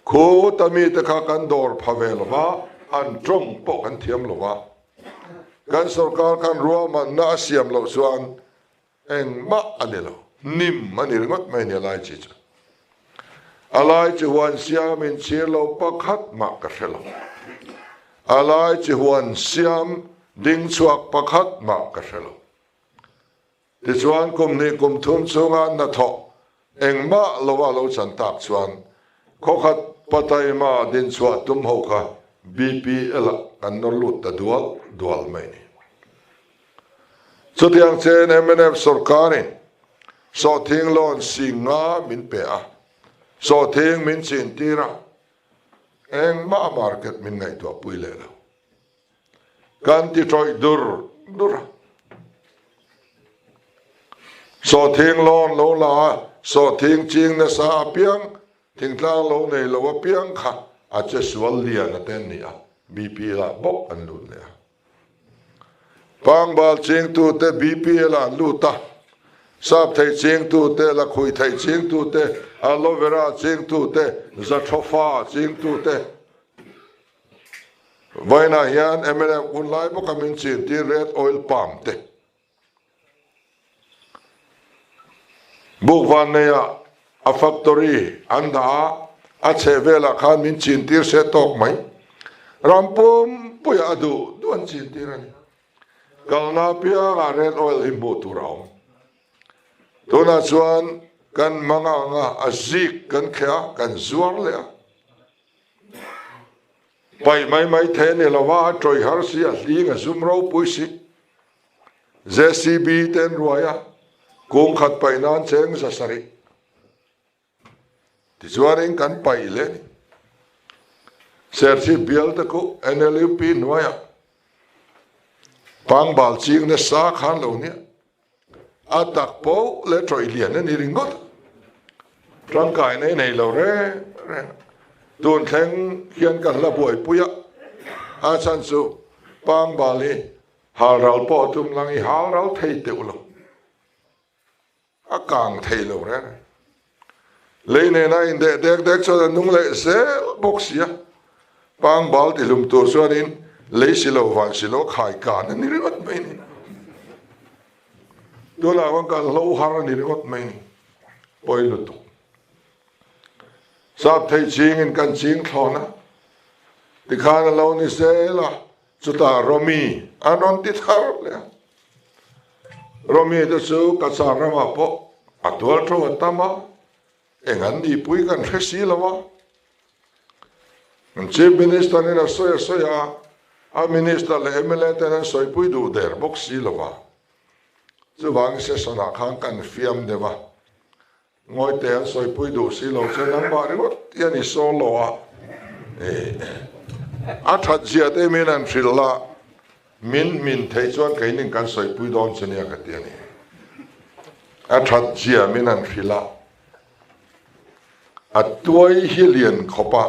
khu ta mi ta kha kan dor phave lo wa an trong po kan thiam lo wa kan sarkar kan ruwa man na siam lo chuan eng ma anelo nim mani ringot mai ni lai chi chu alai chi huan siam in chi lo pakhat ma ka thelo alai chi huan siam ding chuak pakhat ma ka thelo ti chuan kum ni kum thum chunga na tho eng ma lo wa lo chan tak chuan kho khat patai ma din chua tum ho kha BPL kan no lut ta dual mai ni chutiang chen MNF sarkari so thing lon singa min pe a so thing min chin tira eng ma market min ngai to pui le lo kan ti troi dur so thing lon lo la so thing ching na sa piang thing tlang lo nei lo piang kha a che swal lia na ten ni a BP la bok an lut le pang bal ching tu te BP la luta sap thai ching tu te la khui thai ching tu te aloe vera ching tu te zathofa ching tu te vaina hian MLM un lai bo kamin chin ti red oil palm te buk van ne a factory anda a chevela khan min chin tir se tok mai rampum puya adu duan chin tirani kalna pia ga red oil himbu turau tuna chuan kan manga nga azik kan khia kan zuar le pai mai the ne lawa troi har si a ling a zum ro puisi JCB ten ruaya kung khat pai nan cheng sa sari ti chuan kan pai le sersi bial ta ko NLUP nuaya pang bal ching ne sa khan lo ni atak po le troi lian ni ringot trang kai nei lo re tun theng hian kan la boi puya a chan su pang bali hal ral po tum lang I hal ral thei te ulo a kang thei lo re le ne na in de dek cho nung le se boxia pang bal ti lum tur chuan in le silo van silo khai kan ni ringot mai ni dola wan ka lo har ni ringot mai ni poi lu tu sap thei ching in kan ching thona ti khan lo ni se la chuta romi anon ti thar le romi de su ka sa rama po atwal tho tama engan di pui kan thesi lawa chief minister ni na soya a minister le MLA ten soi pui du der boxi lawa chu wang se sona khang kan fiam dewa ngoi te soi pui du si lo che nang ba ri ya ni so lo a that zia te min an thilla min thei chuan kai ning kan soi pui don chenia ka ti ani a that zia min an thilla a tuai hilian khopa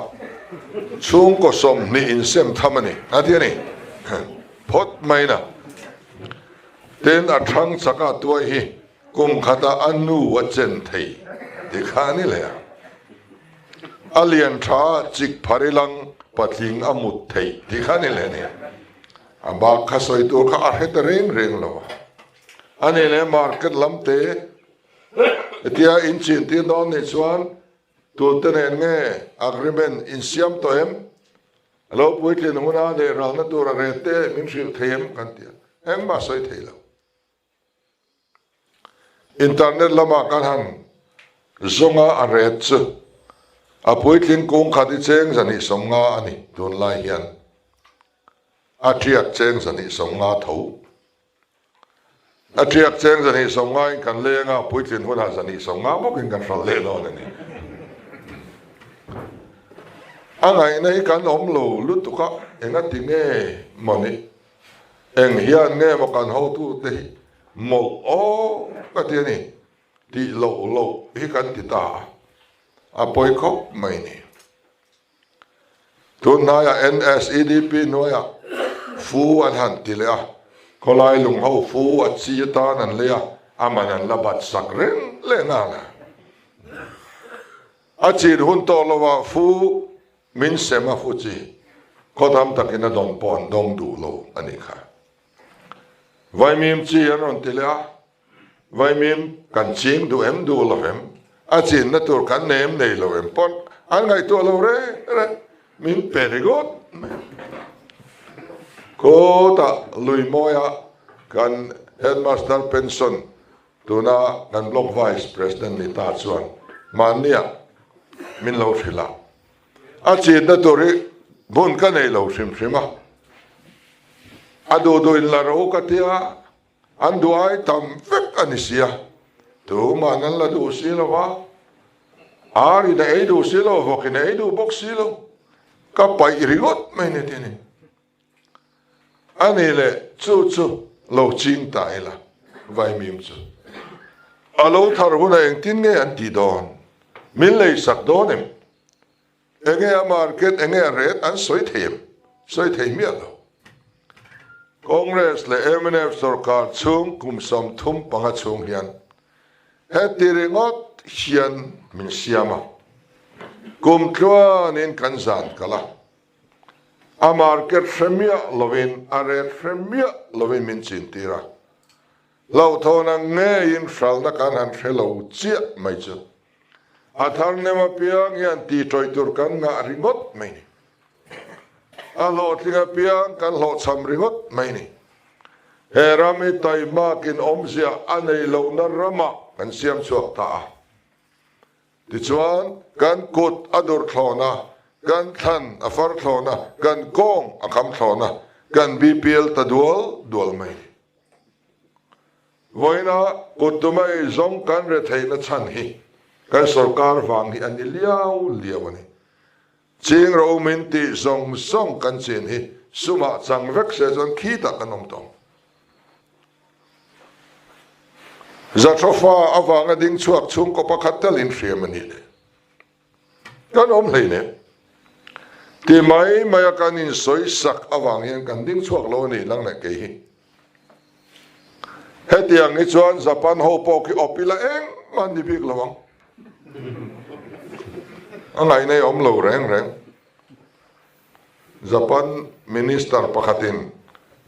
chung ko som ni in sem thamani a ti ani phot mai na ten a thang chaka tuai hi kum khata anu wa chen thei dikhani le alien tha chik pharilang patling amut thei dikhani le ne aba khasoi to kha a het reng lo ane le market lamte tia in chin ti don ne chuan tu te ne nge agreement in siam to em lo puitlin huna le ral na tur re te min sil them kan tia em ma soi thei lo internet lama kan han zonga a ret chu a puitlin kung khati cheng zani somnga ani tun lai hian a triak cheng zani somnga tho a triak cheng zani somnga in kan lenga puitlin huna zani somnga bokin kan ral le lo ni angai nei kan om lo lutuka enga tinge moni eng hian nge mo kan ho tu te mo o ka ti ni ti lo hi kan ti ta a poi khop mai ni tu na ya NSEDP no ya fu an han ti le a ko lai lung ho fu a chi ta nan le aman an labat sak reng le na la a chi hun to lo fu min sema fu chi ko tham takina don pon dong du lo ani kha vai mim chi anon tila vai mim kan ching du em du lo em a chin na tur kan nem nei lo em pon an ngai to lo re min perigot ko ta lui moya kan headmaster pension tuna kan block vice president ni ta chuan mania min lo thila a chin na tur bun ka nei lo sim sima ado do in la ro ka tia an duai tam vek anisia tu manan la du silova ari da edu silo vokin edu box silo ka pai rigot mai ne tini anile chu lo ching tai la vai mim chu alo thar huna eng tin nge an ti don min lei sak don em enge market enge red an soi them mi lo Congress le MNF sarkar chung kum som thum panga chung hian heti ringot hian min siama kum tluan in kanzan kala a market femia lovin are femia lovin min chintira lo thona nge in shalna kan an thelo chia mai chu a tharne ma piang hian ti troi tur kan nga ringot mai ni a lo tinga piang kan lo cham ringot mai ni he rami tai mak in omzia anei lo na rama kan siam chuak ta ti chuan kan kut adur thlona kan than afar thlona kan kong akam thlona kan BPL ta dual mai voina kutumai zong kan re theina chan hi kan sarkar wang hi ani liawani ching ro min ti zong kan chin hi suma chang vek se zon khi ta kanom tong zatrofa awanga ding chuak chung ko pakhatal in hriamani le kan om leine ti mai maya kan in soi sak awang yang kan ding chuak lo ni lang na ke hi hetiang ni chuan Japan ho po ki opila eng man ni bik lawang angai nei om lo reng Japan minister pakhatin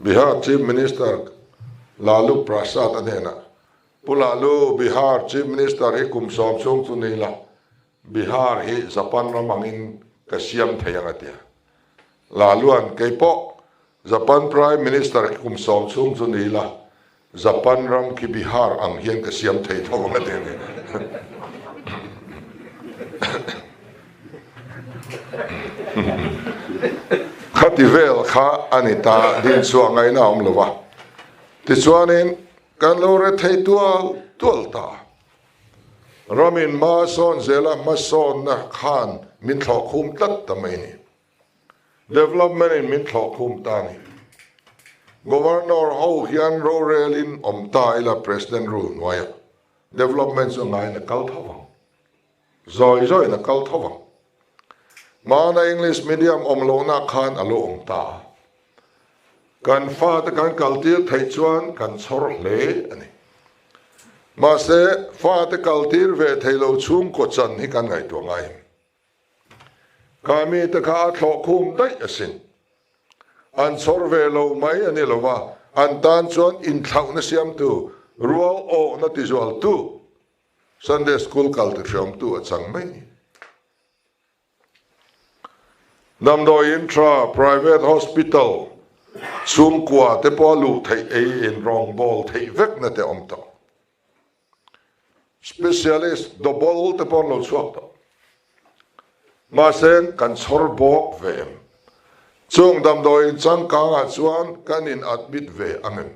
Bihar chief minister Lalu Prasad anena pulalu Bihar chief minister hi kum som chung chu nei la Bihar hi Japan ramangin kasiam thayang atia laluan keipo Japan prime minister hi kum som chung chu nei la Japan ram ki Bihar ang hian kasiam thei thawang atia khativel kha anita din chuangai na om lova ti chuanin kan lo re thei tual ta ramin ma son zela ma son na khan min thlo khum tat ta mai ni development in min thlo khum ta ni governor ho hian ro relin om ta ila president rule noya development so ngai na kal thawang zoi na kal thawang mana English medium om lo na khan alo om ta kan fa ta kan kaltir thei chuan kan chor hle ani ma se fa ta kaltir ve thei lo chung ko chan hi kan ngai to ngai kami ta kha thlo khum dai asin an chor ve lo mai ani lova an tan chuan in thau na siam tu rual o na ti zual tu Sunday school kaltir shom tu achang mai namdo intra private hospital sum kwa te po lu thei in wrong ball thei vek na te omta specialist double te po lo chuak ma sen kan chor bok vem chung damdo in chang ka nga chuan kan in admit ve angem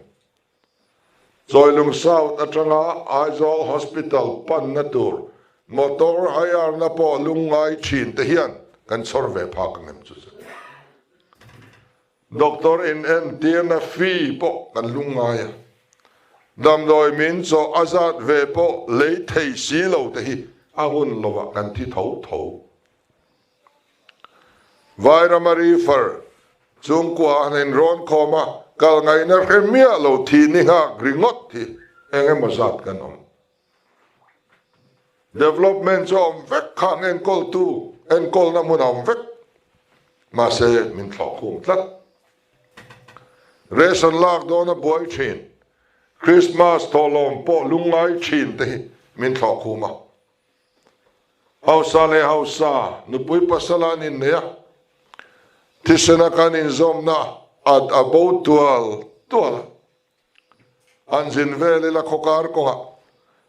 Zoilung South atanga Aizol Hospital pan na tur motor hayar na po lungai chin te hian kan chor ve phak ngem chu doctor in en tiana fee po kan lungaya dam doi min so azat ve po le thei si lo te hi ahun lowa kan thi tho Vaira Marie fer chung kwa nen ron khoma kal ngai na khemia lo thi ni nga gringot thi enge mazat kan om development som vek khang en kol tu en kol na mun om vek ma se min thok khum tlat reson lak do na boy chin Christmas tolom po lungai chin te min thok khuma hausa le hausa nu pui pasalan in ne tisena kan in zom na at about tual anjin vele la khokar ko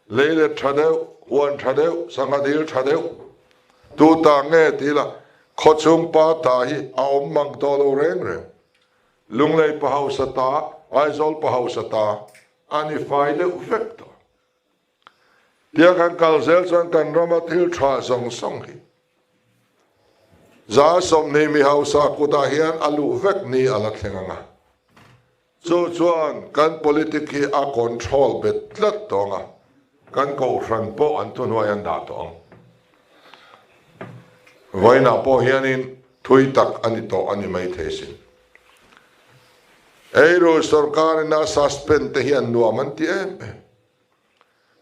leile thadeu huan thadeu sangadil thadeu tu ta nge tila khochung pa ta hi aom mang to lo reng reng lunglei pa hausa ta aizol pa hausa ta ani faile ufekto dia kan kalzel chan kan rama thil tha song song hi za som ne mi hausa ku ta hian alu vek ni ala thenganga chu chuan kan politiki a control bet tlat tonga kan ko ran po an tu noi an da tong voina po hianin thui tak ani to ani mai thesin eiro sarkar na suspend te hian nuaman ti em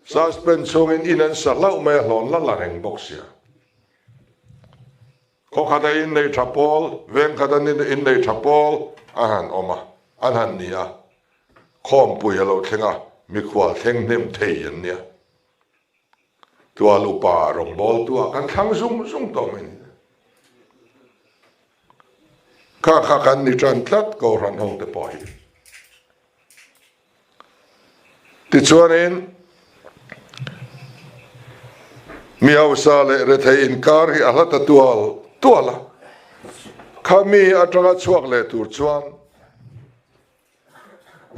suspend songin inan salau me hlon la reng boxia ko khada in nei thapol ven khada in nei thapol ahan oma anhan nia khom pui lo thenga mi khwal theng nem thei an nia tua lupa rong bol tua kan thang sung to men ka kan ni tran tlat ko ran hong te poi ti chuanin mi hausa le re thei in kar hi alata tuala khami atanga chuak le tur chuan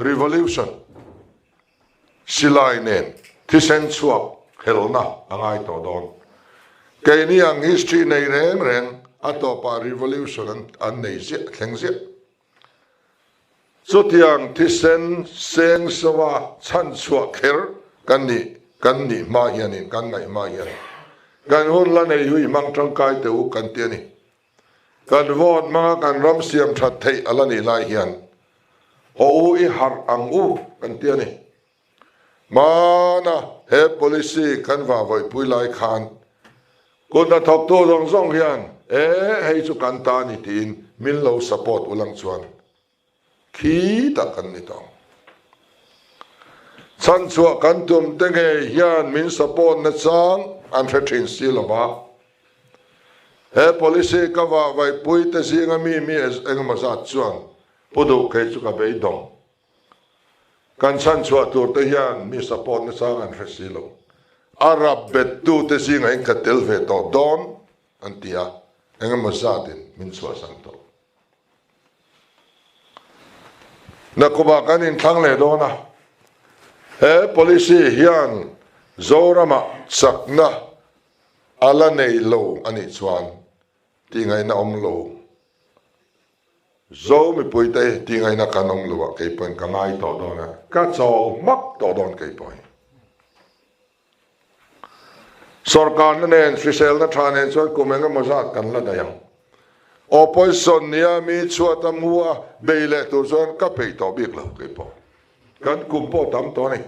revolution silai nen thisen chuak helna angai to don ke ni ang history nei reng atopa revolution an nei se thleng se so tiang thisen seng sawa chan chuak kher kan ni ma hianin kan ngai ma hian kan hun la nei hui mang tang kai te u kan te ni kan vot ma kan ram siam that thei ala ni lai hian o u I har ang u kan te ni mana he policy kan va voi pui lai khan kun na thok to dong song hian hei chu kan ta ni tin min lo support ulang chuan khi ta kan ni tong chan chua kan tum te nge hian min support na chang an thrin silova he policy ka va vai pui te singa mi engma za chuan podo ke chu ka bei dong kan chan chua tur te hian mi support na chang an thrin silo arab bet tu te singa en ka tel ve to don antia engma za tin min chua san to na ko ba kan in thang le do na he policy hian zorama sakna ala nei lo ani chuan ti ngai na om lo zo mi puite ti ngai na kanong lo ke pen ka ngai to do na ka cho mak to don ke poi sarkar na nen fisel na thanen chuan kumenga mazat kan la dayang opposition nia mi chuata mua beile tu chuan ka pei to bik lo ke po kan kumpo tam to ni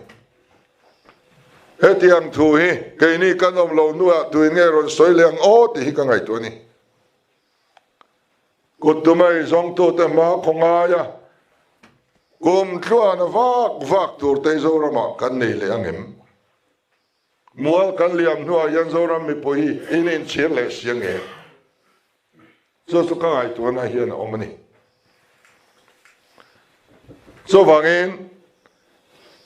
hetiang thu hi ke ni kanom lo nuwa tu nge ron soi leng o ti hi ka ngai tu ni kutumai zong tu te ma khonga ya kum thluan vak tur te zo rama kan nei le angem mual kan liam nuwa yan zo ram mi po hi inin chir le siang e so ka ngai tu na hian omani so wangin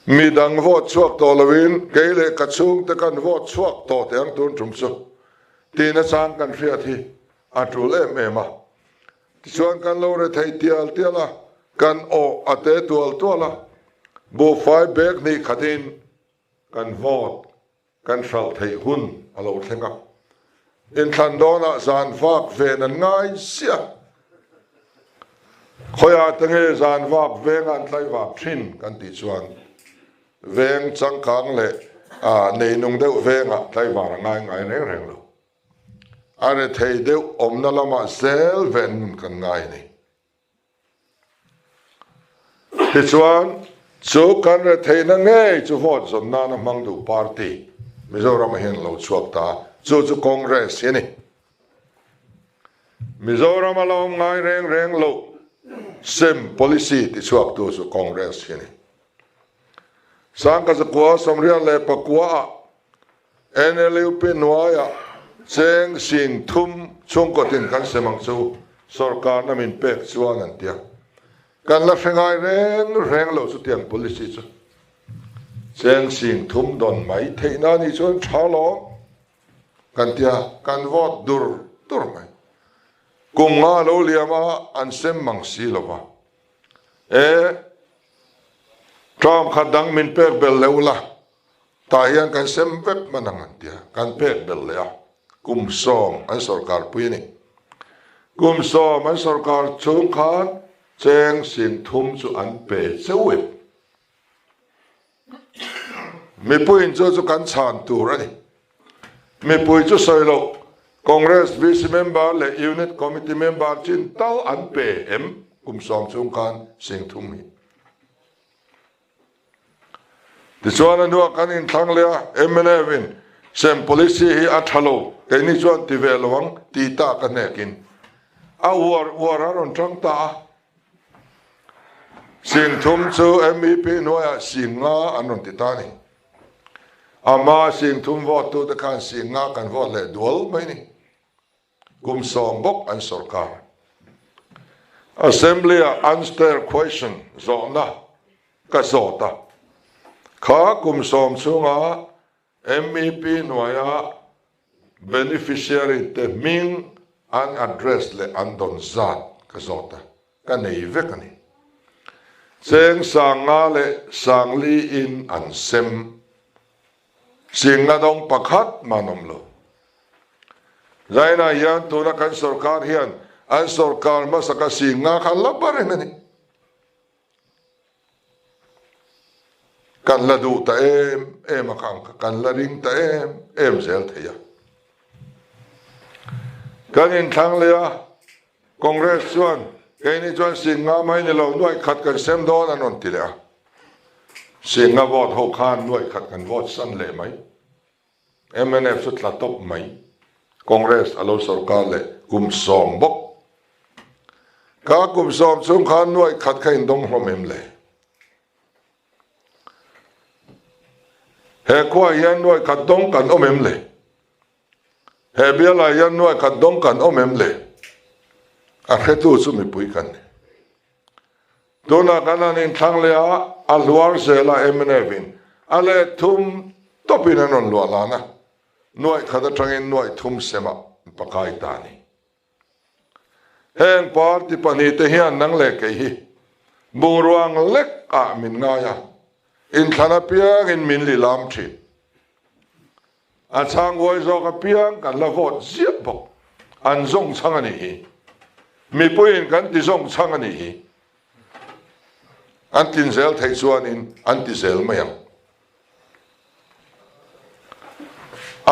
mi dang vot chuak to lovin keile kachung te kan vot chuak to te ang tun chum chu ti na sang kan ria thi atul ema ti chuan kan lo re thei tiala kan o ate tuala bo fai bek ni khatin kan vot kan sal thei hun alo thlenga in thandona zan vak ve na ngai sia khoya tenge zan vak ve ngan tlai vak thin kan ti chuan veng chang khang le nei nung deuh venga tlai var ngai reng lo are thei deuh omna lama zel ven kan ngai ni thì chuan chú kan ra thấy na nghe chú vote zon na na mang du party Mizoram hian lo chuak ta chú Congress hian ni Mizoram alo ngai reng lo same policy ti chuak tu chú Congress hian ni sang ka zakwa somria le pakwa NLUP noya cheng sing thum chung ko tin kan semang chu sarkar na min pek chuan an tia kan la hrengai reng lo chu tiang policy chu cheng sing thum don mai theina ni chuan thalo kan tia kan vote dur mai kunga lo liama an sem mang si lova Trump khadang min pek bel leula ta hian kan sem vep manang an tia kan pek bel lea kum som an sarkar puini kum som an sarkar chung khan cheng sing thum chu an pe cheuip mi puin chu kan chan tur ani mi pui chu soilo Congress vice member le unit committee member chin tau an pe em kum som chung khan sing thum mi ti chuan anua kan in thlang lea MNF sem policy hi athalo ke ni chuan ti ve lawang ti ta ka nekin a war aron tang ta sing thum chu MEP noya singa anon ti ta ni ama sing thum vote tu ta kan singa kan vote le dual mai ni kum som bok an sarkar assembly answer question zona ka zota kha kum som chunga MEP noya beneficiary te ming an address le andon zat ka zota ka nei vekani cheng sanga le sangli in an sem singa dong pakhat manom lo zaina hian tuna kan sarkar hian an sarkar masaka singa khan labar ni kan la du ta em akang kan la ring ta em zel theya kan in thang leya Congress chuan keini chuan singa mai ni lo nuai khat kan sem don anon ti le singa vote ho khan nuai khat kan vote san le mai MNF chu tla top mai Congress alo sarkar le kum som bok ka kum som chung khan nuai khat khain dong hlom em le he kwa yan nuai khat dong kan om em le he biala yan nuai khat dong kan om em le a khetu chu mi pui kan tuna kanan in thang le a luar se la MNF ale thum topin anon lo lana nuai khada tangin nuai thum sema pakai tani heng party pani te hian nang le ke hi buruang lek a min nga ya in thana piang in min li lam thi a chang woi zo ka piang kan la vote zia bok an zong chang ani hi mi puin kan ti zong chang ani hi an tin zel thei chuan in an ti zel mayang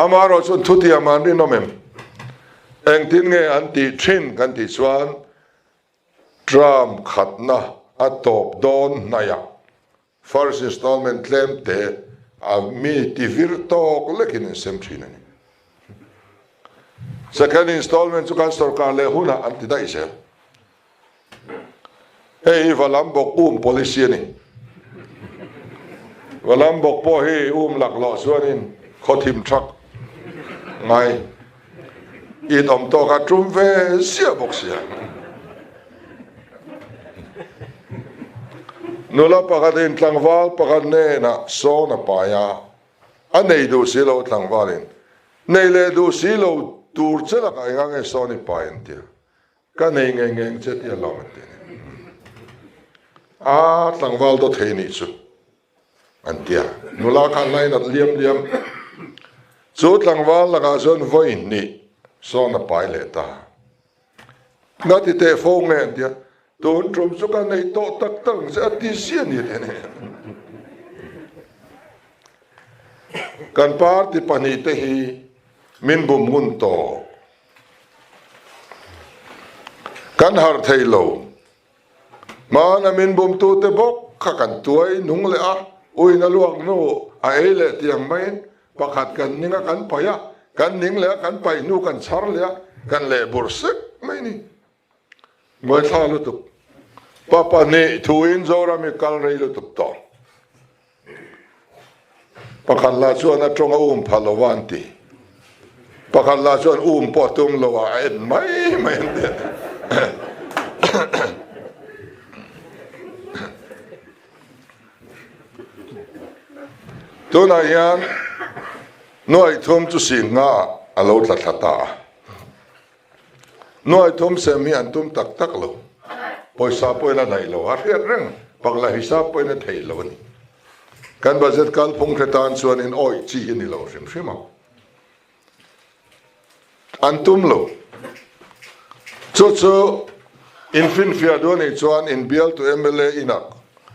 amaro chun thuti aman ri nomem eng tin nge an ti thin kan ti chuan Trump khatna a top don naya first installment claim te a mi ti virtok lekin sem thin ani second installment chu kan sarkar le huna an ti dai se hey valam bok policy ni valam bok po hi lak lo chuanin khothim thak ngai i dom to ka trum ve sia bok sia nula pakadin tlangwal pakad ne na so na paya anei du silo tlangwalin nei le du silo tur chela ka ngang e so ni payan tia ka nei ngeng chet ya lom te a tlangwal do theini chu antia nula ka lai na liam chu tlangwal laga zon voin ni so na pai le ta ngati te fo nge antia don trum chu ka nei to tak tang se ati sian ni te ne kan party pani te hi min bum mun to kan har thailo mana min bum tu te bok khắc cảnh tuổi nung lệ á ôi nó luộc nó ai lệ tiếng mấy bạc hạt cảnh những cảnh phải á cảnh những lệ cảnh phải nu cảnh sar lệ cảnh lệ bor sức mấy ni mới thà lu tục papa ne thuin zora mi kal rei lu tục to pakhan la chuan a tonga phalowanti pakhan la chuan potum lowa en mai te tuna yan noi thum chu singa alo tlatlata noi thum semi antum tak lo poisa poina dai lo a riat reng pakla hisap poina thei lo ni kan budget kal phung khatan chuan in oi chi ni lo rim rima antum lo chu infin fia do ni chuan in bial to mla inak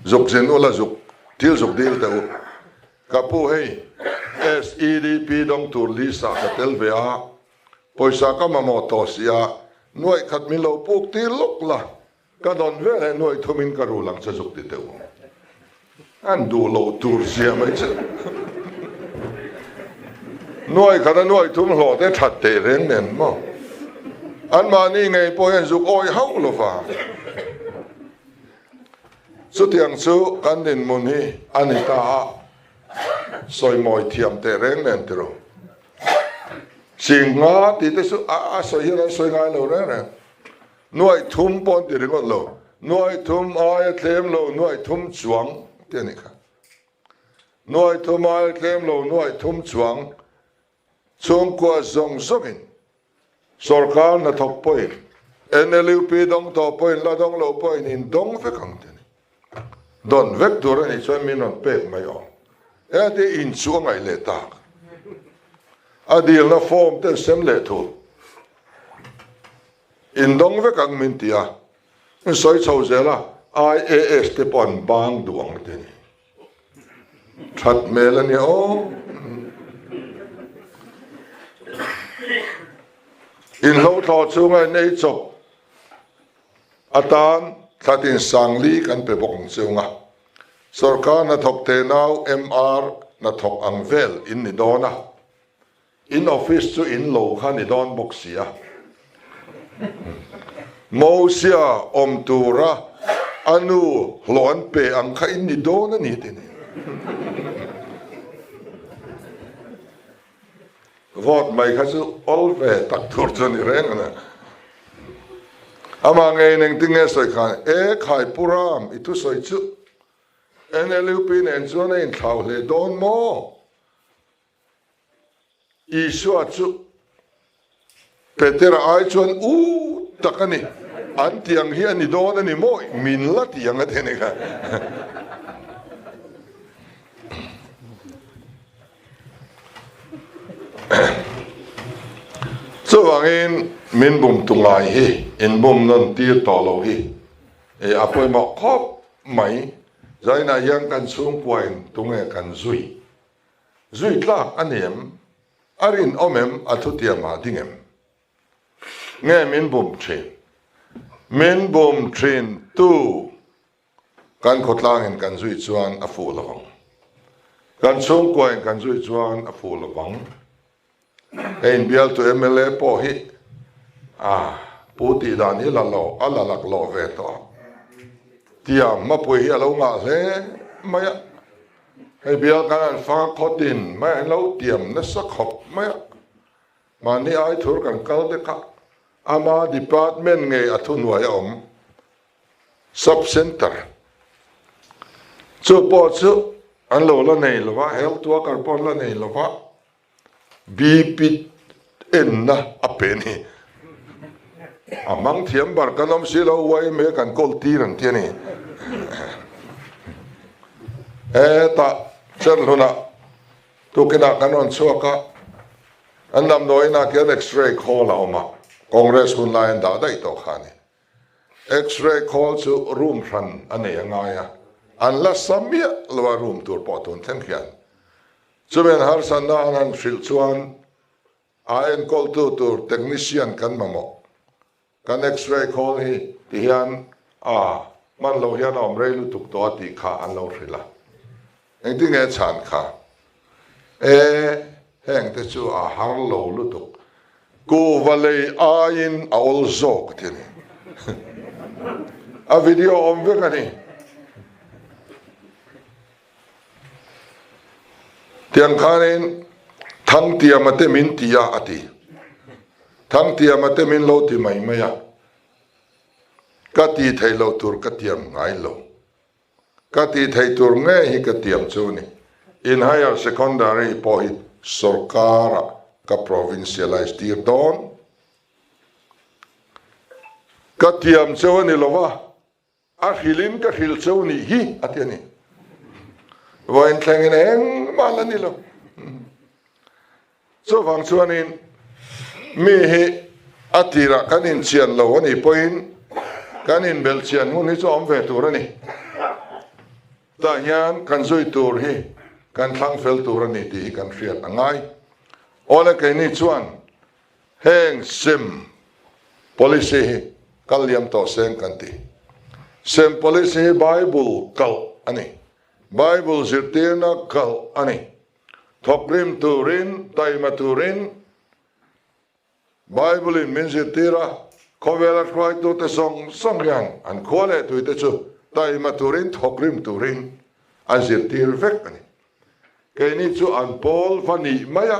zok zen ola zok til zok dil ta kapu hei SEDP dong tur lisa katel vea poisa ka mamo to sia noi khat mi lo puk ti lok la ka don ve noi thumin ka rulang cha zok ti teu an du lo tur sia mai cha noi khana noi thum lo te that te reng nen mo an ma ni ngai po hen zuk oi hau lo fa su tiang chu kan din mun hi anita soi moi thiam te reng nen tro singa ti te su a soi hi soi ngai lo re noi thum pon ti ring lo noi thum ai tlem lo noi thum chuang te ni kha noi thum ai tlem lo noi thum chuang chung kwa zong zongin sarkar na thok poi NLUP dong to poi la dong lo poi in dong ve kang te ni don vek dur ni choi min on pek mai on ate in chuang ai le ta adil na form te sem le thu in dong ve kang min tia soi chau zela IAS te pon bang duang te ni that melani o in lo tho chunga nei chok atan thatin sangli kan pe bok chunga sarkar na thok te nau MR na thok angvel in ni dona in office chu in lo kha ni don bok sia mosia om tura anu hlon pe ang kha in ni dona ni te ni vot mai kha chu ol ve tak thur chu ni reng na ama nge neng tinge soi khan e khai puram itu soi chu NLUP nen chu na in thau le don mo I shua chu petera ai chuan takani an tiang hi ani don ani mo min la tiang a thene ka so wangin min bum tungai hi in bum non tir to lo hi e apoi mo khop mai zaina yang kan sung point tunge kan zui tla anem arin omem athutia ma dingem nge min bum train tu kan khotlang en kan zui chuan a fu lawang kan sung point kan zui chuan a fu lawang ein bial to MLA po hi puti dan hi la lo ala lak lo ve to tia ma pui hi alo nga le maya hay bial kan fa khotin ma lo tiam na sa khop maya mani ai thur kan kal de ka ama department nge athun wa om sub center chu po chu an lo la nei lo wa health worker pon la nei lo wa BP enna apeni amang thiam bar kanom silo wai me kan kol tiran tiani ta chen luna tu kena kanon suaka annam noina kian x-ray call oma congress hun line da dai to khani x-ray call chu room ran ane angaya unless samia lo room tur potun them khian chuben har sanna anan fil chuan aen call to technician kan mamo kan x-ray call hi tihan man lo hian om rei lu tuk to ti kha an lo rila eng ti nge chan kha heng te chu a har lo lu tuk ko vale a in a ol zok ti ni a video om ve ka ni tiang khanin thang tia mate min tia ati thang tia mate min lo ti mai maya ka ti thei lo tur ka tiam ngai lo ka ti thei tur nge hi ka tiam chu ni in higher secondary po hi sarkara ka provincialize tir don ka tiam chu ni lova a hilin ka hil chu ni hi atiani voin thlengin eng malani lo so wang chuanin mi hi atira kanin chian lo ani poin kanin bel chian ngun hi chu om ve tur ani ta hian kan zoi tur hi kan thlang fel tur ani ti kan hriat angai ola ke ni chuan heng sim policy hi kalyam to sen kan ti sim policy bible kal ani bible zirtirna kal ani thokrim turin taima turin bible in min zirtira kovela kwai tu te song yang an khole tu te chu taima turin thokrim turin an zirtir vek ani ke ni chu an pol fani maya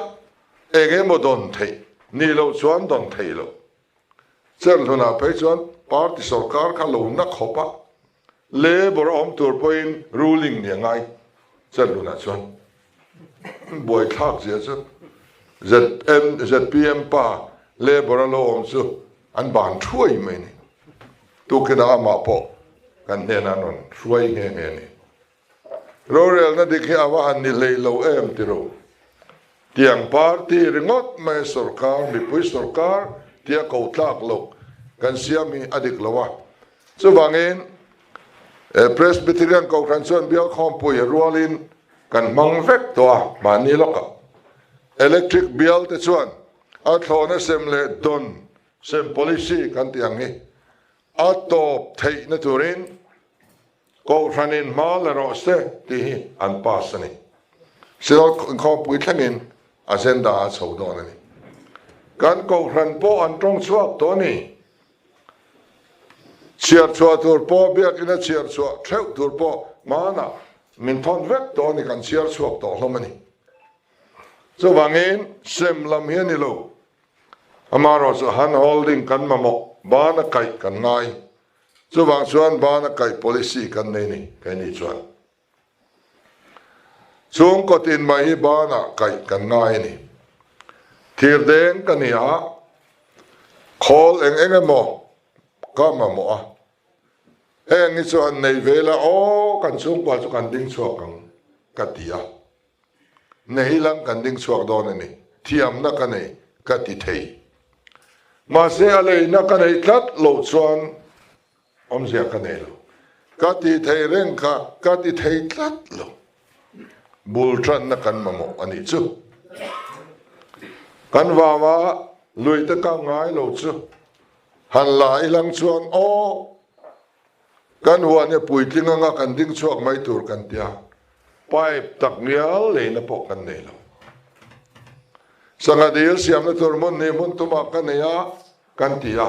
ege modon thei ni lo chuan don thei lo chen thuna pe chuan party sarkar kha lo na khopa labor om tur point ruling ni ngai chen thuna chuan boy thak je chu ZPM pa labor lo om chu an ban thui mai ni tu ke da ma po kan ne na non thui nge nge ni rorel na dikhi awa an ni lei lo em ti ro tiang party ringot mai sarkar mi pui sarkar tia ko tlak lo kan siami adik lawa chu wangin Presbyterian ko khan chuan bial khom pui rualin kan mang vek to mani loka electric bial te chuan a thlona sem le don sem policy kan tiang ni a top thei na turin ko khanin mal ro se ti an pass ani silo khom pui thangin agenda a chho don ani kan ko khan po an tong chuak to ni chiar chua tur po biak ina chiar chua theu tur po mana min thon vek to ni kan chiar chuak to hlomani so wangin sem lam hian ni lo amaro so han holding kan mamo bana kai kan ngai so wang chuan bana kai policy kan nei ni kai ni chuan chung ko tin mai bana kai kan ngai ni thir den kan ya khol eng mo ka ma mo a heng ni chuan nei vela o kan chung kwa chu kan ding chuak ang katia nei lang kan ding chuak don ani thiam na ka nei ka ti thei ma se ale na ka nei tlat lo chuan om zia ka nei lo ka ti thei reng ka ti thei tlat lo bul tran na kan ma mo ani chu kan wa lui ta ka ngai lo chu han la ilang chuan o kan huan ya pui tlinga nga kan ding chuak mai tur kan tia pipe tak nial le na po kan nei lo sanga dil siam na tur mon ne mon tuma kan ya kan tia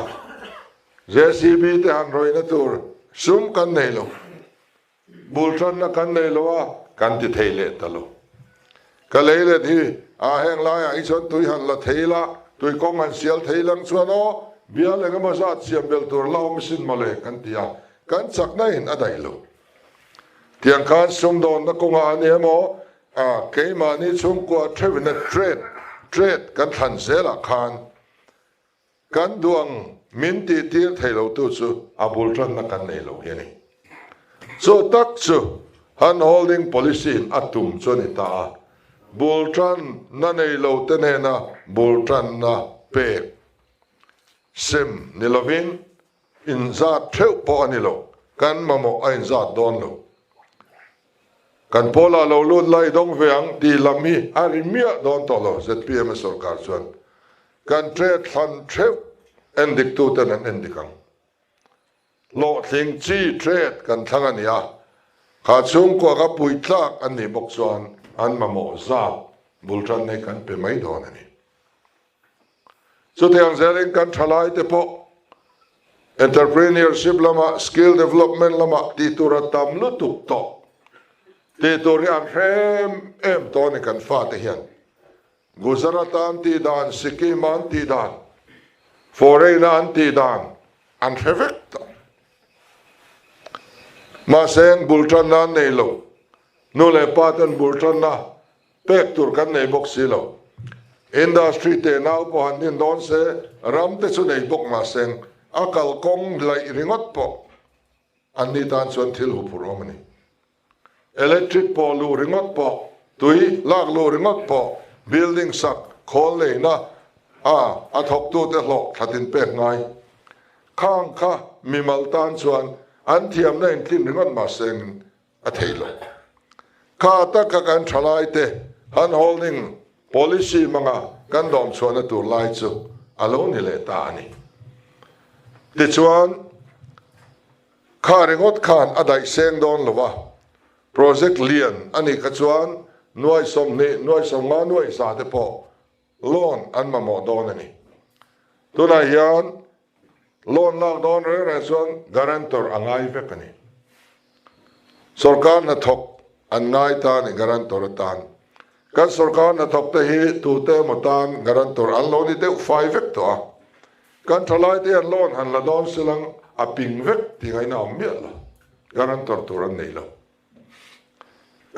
JCB te han roi na tur sum kan nei lo bultran na kan nei lo a kan ti theile ta lo ka leile thi a heng la ya i chon tui han la theila tui kong han sial theilang chuan o bia le nga ma za chiam bel tur lao machine male kan tia kan chak na in adai lo tiang khan sum don na konga ani mo a ke ma ni chung ko trevin trade kan than zela khan kan duang min ti tir thailo tu chu abul tran na kan nei lo hiani so tak chu han holding policy in atum choni ta bul tran na nei lo te ne na bul tran na pe sim nilovin in za theu po anilo kan mamo ain za don lo kan pola lo lut lai dong veang ti lami arimia don to lo ZPM sarkar chuan kan tre than theu endik tu ten an endikang lo thing chi trade kan thanga nia kha chung ko ka pui tlak an ni bok chuan an ma mo za bultran nei kan pe mai don ani so tiang zering kan thalai te po entrepreneurship lama skill development lama ti tura tam lu tuk to ti turi an hem em to ni kan fa te hian Gujarat an ti dan Sikkim an ti dan foreign an ti dan an hevek to ma seng bultran na nei lo nu le patan bultran na pek tur kan nei bok si lo industry te nau po han din don se ram te chu nei bok ma seng akal kong lai ringot po an ni tan chuan thil hu puromani electric po lu ringot po tui lak lu ringot po building sak khol le na a thok tu te hlok thatin pek ngai khang kha mi mal tan chuan an thiam na in thin ringot ma seng a theilo kha ta ka kan thalai te han holding policy manga kan dom chuan a tur lai chu alo ni le ta ani ti chuan kha ringot khan adai seng don lova project lian ani ka chuan nuai som nga nuai sa te po loan an ma mo don ani tuna hian loan lak don re chuan guarantor angai vek ani sarkar na thok an ngai ta ni guarantor tan kan sarkar na thok te hi tu te motan guarantor an lo ni te 5 vek to kan thalai te an loan han la don silang a ping vek ti ngai na mi la guarantor turan nei lo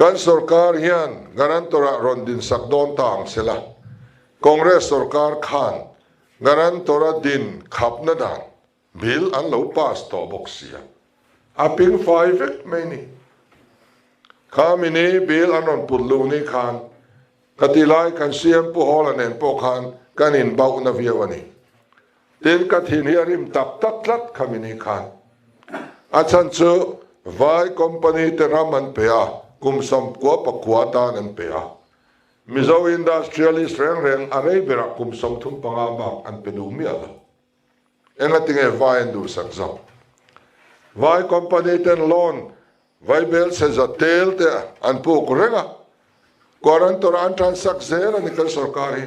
kan sarkar hian guarantor a rondin sak don tang sela congress sarkar khan guarantor a din khap na dan bill an lo pass to boxia a ping 5 vek mai ni khamini bill an on pullu ni khan katilai kan siam pu holan en po khan kan in bau na viawani tin ka thin hiarim tak tak tlat khamini khan achan chu vai company te raman pe a kumsam ko pakwa tan an pe a mizo industrialist reng arei bera kumsam thum panga ba an pe du mi ala enga tinge vai ndu sak zau vai company ten loan vai bel se za tel te an pu kurenga guarantor an transak zer ani kal sarkari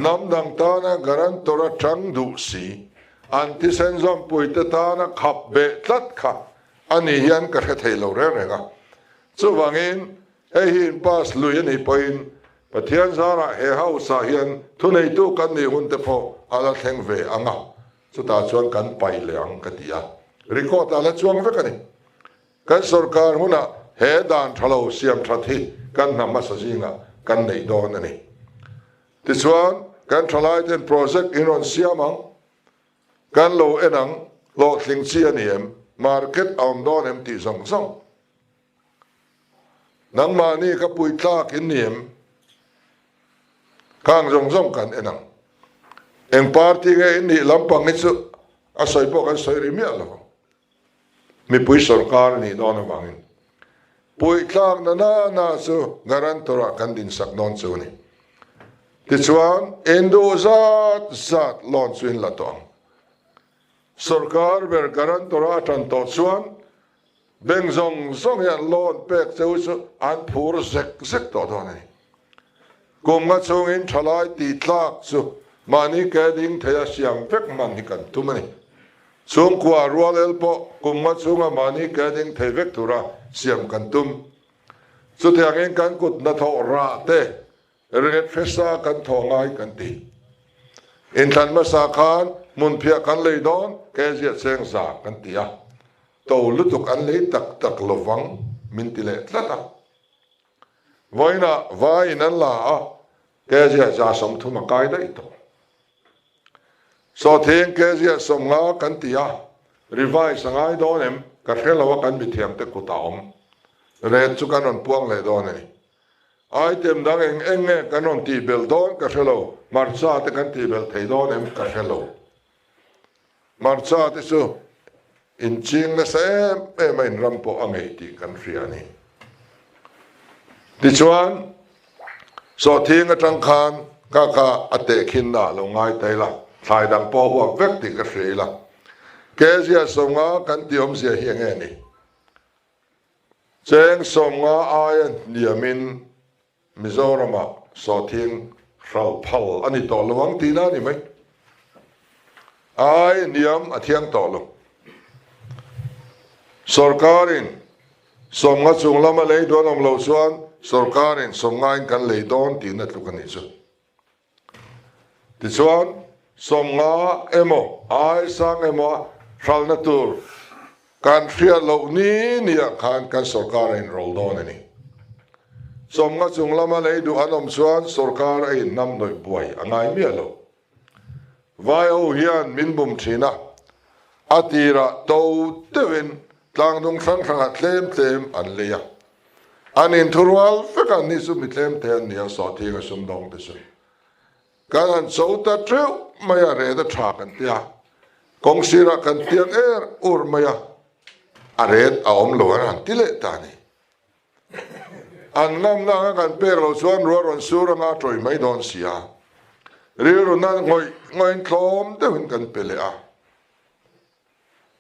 nam dang ta na guarantor a chang du si anti senzom puite ta na khap be tlat kha ani hian ka the thelo re renga chu wangin he hin pas lui ani point pathian zara he hausa hian thunei tu kan ni hun te pho ala theng ve anga chu ta chuan kan pai leang ka tia record ala chuang ve kani kan sarkar huna he dan thalo siam thathi kan nama sajinga kan nei don ani ti chuan kan thalai ten project in on siamang kan lo enang lo thling chi aniem market om don em ti song song nang mani ka pui tlak in niem kang jong jong kan enang eng party nge in ni lampang chu asoi po kan soi ri mi ala mi pui sarkar ni don awangin pui tlak na chu guarantor kan din sak non chu ni ti chuan endo zat lon chuin la to sarkar ber guarantor atan to chuan beng zong yan lon pek cheu chu an phur zek to do ni kum nga chung in thalai ti tlak chu mani ke ding theya siam pek man hi kan tumani chung kwa rual el po kum nga chunga mani ke ding thei vek tura siam kan tum chu thiang kan kut na tho ra te ret fesa kan tho ngai kan ti in than ma sa khan mun phia kan lei don ke zia seng sa kan tia to lutuk an lei tak lovang min ti le tlata voina vai nan la a ke zia za som thuma kai dai to so theng ke zia som nga kan tia revise sangai don em ka helawa kan mi thiam te ku ta om ret chu kan on puang le don ni item dang enge kan on ti bel don ka helo marcha te kan ti bel thei don em ka helo marcha te su in ching na sem e main rampo angai ti kan riani ti chuan so thing atang khan ka ate khin na lo ngai tai la thai dang po huak vek ti ka hrei la ke zia songa kan tiom zia hiang ni cheng songa ayan niamin Mizorama so thieng rau phal ani to lawang tina ni mai ai niam athiang to lo sarkarin somnga chunglama lei don om lo chuan sarkarin somnga kan lei don ti na tlukani chu ti chuan somnga emo ai sang emo ral na tur kan thria lo ni nia khan kan sarkarin rol don ani somnga chunglama lei du anom chuan sarkar ai nam noi buai angai mi lo vai ho hian min bum thina atira to tewin tlang dong sang sang tlem an leya anin thurwal fekan ni su mi tlem te an nia so thi ga sum dong te su kan an so ta treu maya re da tha kan tia kong sira kan tiang ur maya aret a om lo an tile ta ni an nam na kan per lo chuan ron sura nga troi mai don sia ri na ngoi thlom te hun kan pele a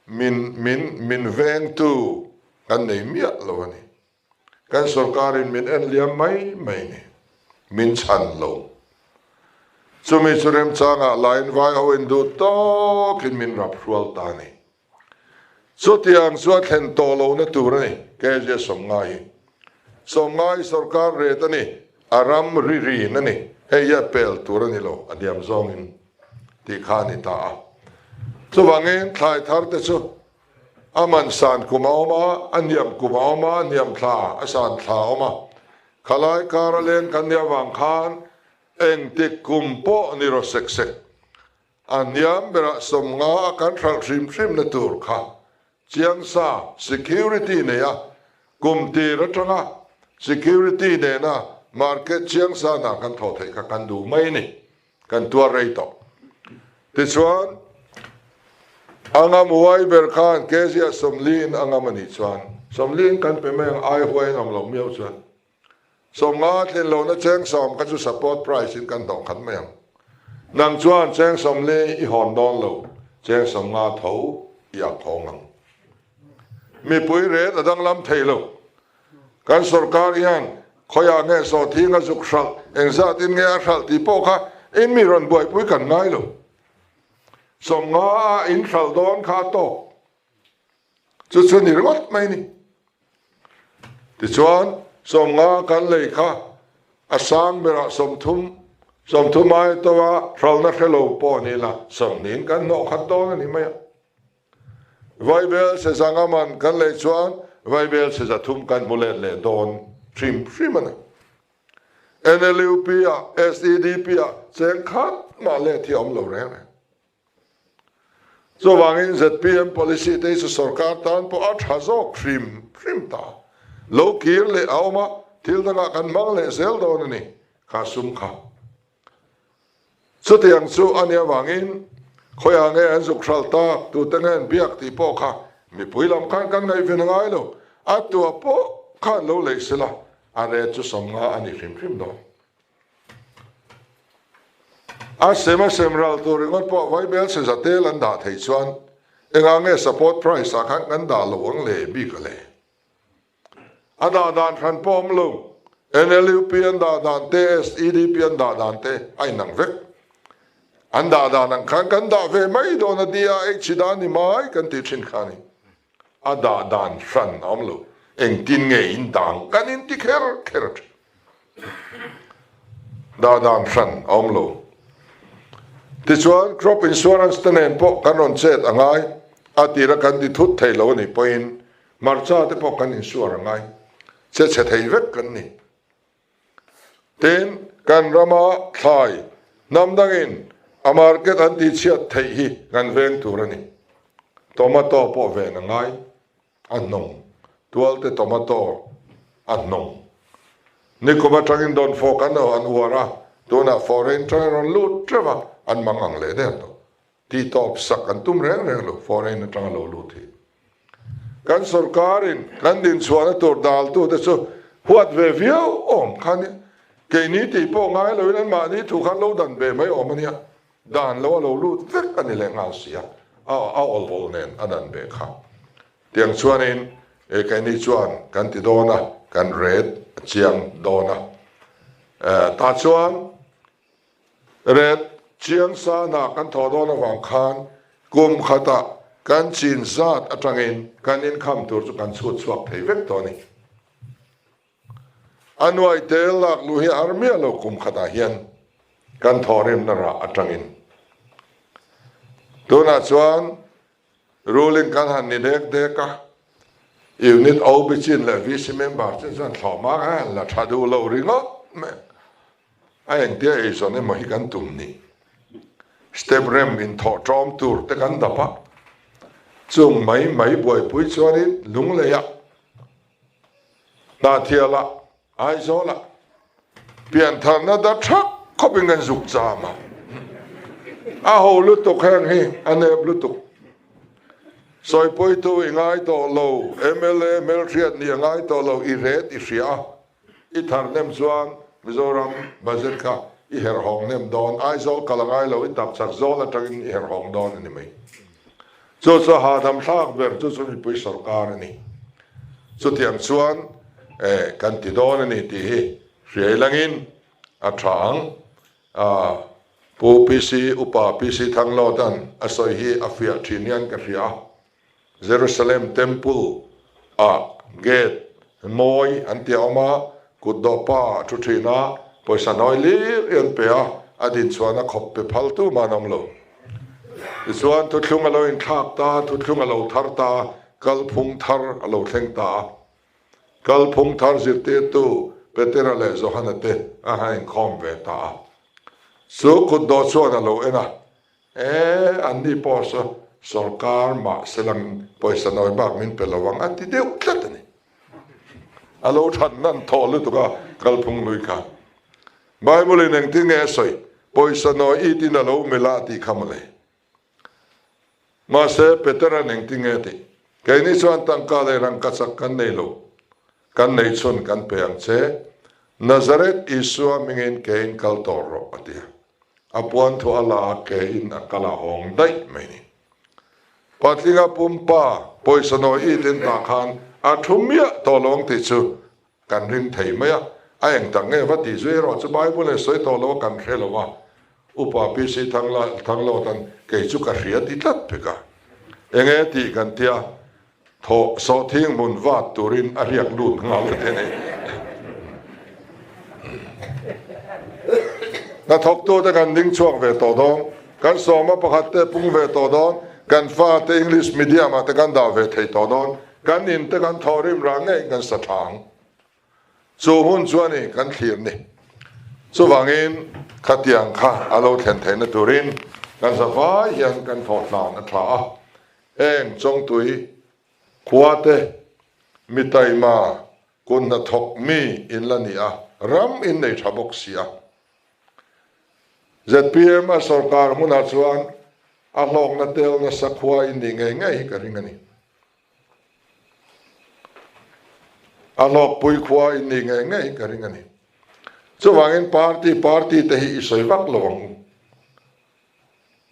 min veng tu kan nei mia lo ani kan sarkarin min en liam mai ni min chan lo chumi churem changa line vai ho in du to kin min rap rual ta ni so tiang suat hen to lo na tur ni ke je somngai sarkar re ta ni aram ri na ni he ya pel tur ni lo adiam zong in ti khani ta so wangin thai thar te chu aman san kumaoma anyam kumaoma niam thla asan thla oma khalai karalen kanya wang khan eng tik kumpo ni ro sek anyam bera somnga kan thal rim na tur kha chiang sa security ne ya kumti ratanga security ne na market chiang sa na kan tho thei ka kan du mai ni kan tua rei to ti chuan angam huai ber khan kezia somlin angam ani chuan somlin kan pe meng ai huai nam lo miau chuan somnga tlen lo na cheng som kan chu support price in kan dong khan meng nang chuan cheng somle I hon don lo cheng somnga tho ya khongang mi pui re adang lam thei lo kan sarkar yan khoya nge so thinga juk shal engza tin nge a shal ti po kha in mi ron boi pui kan ngai lo somnga in shal don kha to chu ni ringot mai ni ti chuan somnga kan lei kha asang bera somthum ai to wa shal na khelo po ni la somnin kan no khat to ni mai vai bel se zangaman kan lei chuan vai bel se za thum kan mulet le don trim mana NLUP SEDP cheng khat ma le thi om lo re so wangin ZPM policy te su sarkar tan po at hazok trim ta lo kir le auma til da kan mang le sel don ni kha sum kha so tiang su ania wangin khoya nge an zuk thal ta tu tengen biak ti po kha mi puilam kan ngai vin ngai lo atu po khan lo le sela are chu somnga ani trim do a semral to ringot po vai bel se zatel an da thei chuan engange support price a khan kan da lo ang le bi ka le ada dan than pom lo NLUP an da dan te SEDP an da dan te ai nang vek an da nang khan kan da ve mai do na dia ek chidan ni mai kan ti thin khani ada dan ran am lo eng tin nge in dang kan in ti kher da dan ran am lo ti chuan crop insurance tenen po kanon chet angai atira kan di thut thei lo ni point marcha te po kan insure angai che thei vek kan ni ten kan rama thai namdangin a market an ti chiat thei hi kan veng turani tomato po ve angai annong tualte tomato annong ni kuma tangin don fo kan an wara dona foreign train lut treva an mangang le der to ti top sak an tum reng lo foreign tang lo lu thi kan sarkarin kan din suana tor dal tu te so huat ve vio om khan ke ni ti po ngai lo nan ma ni thu khan lo dan be mai om ania dan lo lu vek an le ngal sia เอาol nen anan be kha tiang chuanin cái này chuan kan ti dona kan red chiang dona ta chuan red chiang sa na kan tho dona wang khan kum khata kan chin zat atangin kan in kham tur chu kan chut chuak thei vek to ni anwai tel lak lu hi armia lo kum khata hian kan thorim na ra atangin tuna chuan ruling kan han ni dek deka unit au bi chin la vice member chen thoma ga la thadu lo ringo me ai dia e so ne mo hi kan tum ni step rem in tho trom tur te kan da pa chung mai boi pui chuanin lung le ya na thiala ai zo la pian than na da thak khoping an zuk cha ma a ho lu to khang hi ane lu to soi poi tu ngai to lo mla meltriat ni ngai to lo I red I ria I thar nem chuan mizoram budget kha I her hong nem don ai zo kalangai lo I tap chak zo la tangin I her hong don ni mai so ha dam thak ber chu ni pui sarkar ni so tiang chuan kan ti don ni ti hi riai langin a thang pu pc upa pc thanglo dan asoi hi afia thinian ka ria Jerusalem temple gate moi antioma kudopa thuthina poisa noili en pea adin chuana khop pe phaltu manam lo chuan tu thlung alo in thak ta tu thlung alo thar ta kal phung thar alo thleng ta kal phung thar zirte tu petera le zohanate a hain khom ve ta so kudo chuan alo ena anni poso sarkar ma selang poisa noi bak min pelawang ati deu tlatani alo than nan tholu to ka kalphung lui ka bible in eng ting e soi poisa noi itin alo melati khamale ma se petera neng ting e ti kai ni chuan tang ka le rang ka chak kan nei lo kan nei chun kan peang che Nazareth Isua mingin kein kal toro atia apuan thu ala ke in akala hong dai mai ni patlinga pumpa poisa no itin ta khan athumia tolong ti chu kan ring thei maya aeng tang nge va ti zui ro chu bible soi tolo kan khelo wa upa pi si thanglo tan ke chu ka ria ti tlat peka enge ti kan tia tho so thing mun wa turin ariak lut ngal te ne na thok to ta kan ding chuak ve to dong kan so ma pakhat te pung ve to dong kan fa te English medium te kan da ve thei to don kan in te kan thorim rang nge kan sa thang so hun chuani kan thlir ni so wangin khatiang kha alo thlen thein na turin kan sa fa hian kan thot lan a thla eng chong tui khuate mitai ma kun na thok mi in la ni a ram in nei thabok sia ZPM a sarkar muna chuan along na tel na sakhwa indi ngai ka ringani alok pui khwa indi ngai ka ringani chu wangin party te hi isoi wak lawang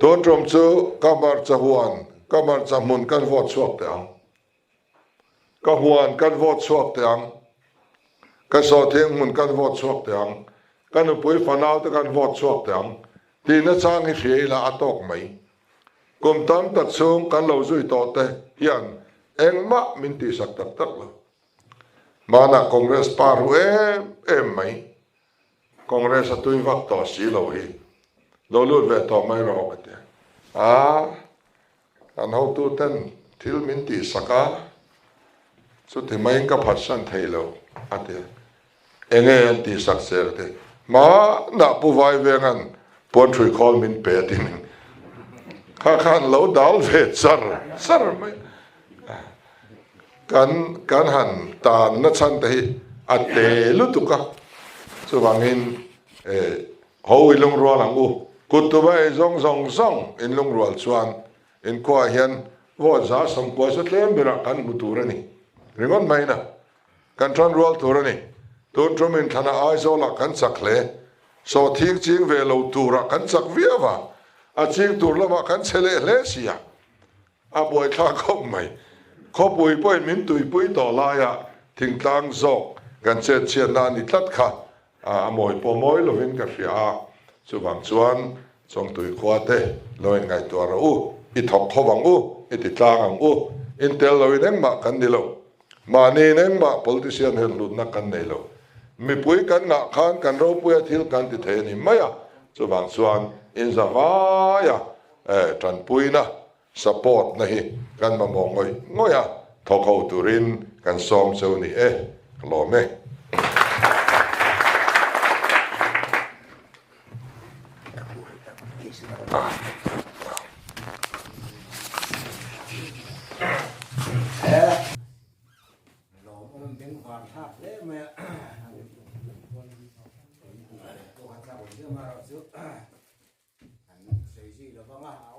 ton trom chu kamar chahuan kamar chamun kan vot chuak te ang ka huan kan vot chuak te ang ka so theng mun kan vot chuak te ang kan pui fanau te kan vot chuak te ang ti na chang hi hriela atok mai kum tam tak chung kan lo zui to te hian engma min ti sak tak lo mana congress paru em mai congress atui vak to si lo hi lo lu ve to mai ro ate an ho tu ten thil min ti saka chu ti mai ka phatsan thei lo ate enge an ti sak ser te ma na pu vai vengan pon thui khol min pe tin khan lo dal ve sar mai kan han ta na chan te ate lu tu ka chu wangin ho ilung ro lang u kutuba e zong in lung ro chuan in kwa hian wo za som ko sa tlem bira kan muturani ringon mai na kan tron ro turani ton tromin thana ai zo la kan sakle so thik ching ve lo tura kan sak viawa a ching tur lama kan chele hle sia บวยข้าก็ไม่ขอปุยปุยมินตุยปุยต่อลายทิ้งตังจอกกันเชียนนานิทัดค่ะมวยปมวยเราเห็นกันฟิอาสุบังชวนทรงตุยขวาเตเราเห็นไงตัวเราอิทอกขวังอิติตางอินเตลเราเห็นมากันนี่เรามานี่เองมา politician เห็นลุนนักกันนี่เรามีปุยกันงะขานกันเราปุยทิลกันติเทนี่ไม่สุบังชวนอินสวายจันปุยนะ support นะฮิกันมามองง่อยทอกเอาตุรินกันซ้อมเจ้านี่หล่อไหมเรามันเป็นความภาพเล่ไหมตัวขัดสาบเชื่อมาเราซื้ออันเสียชีเราบ้าง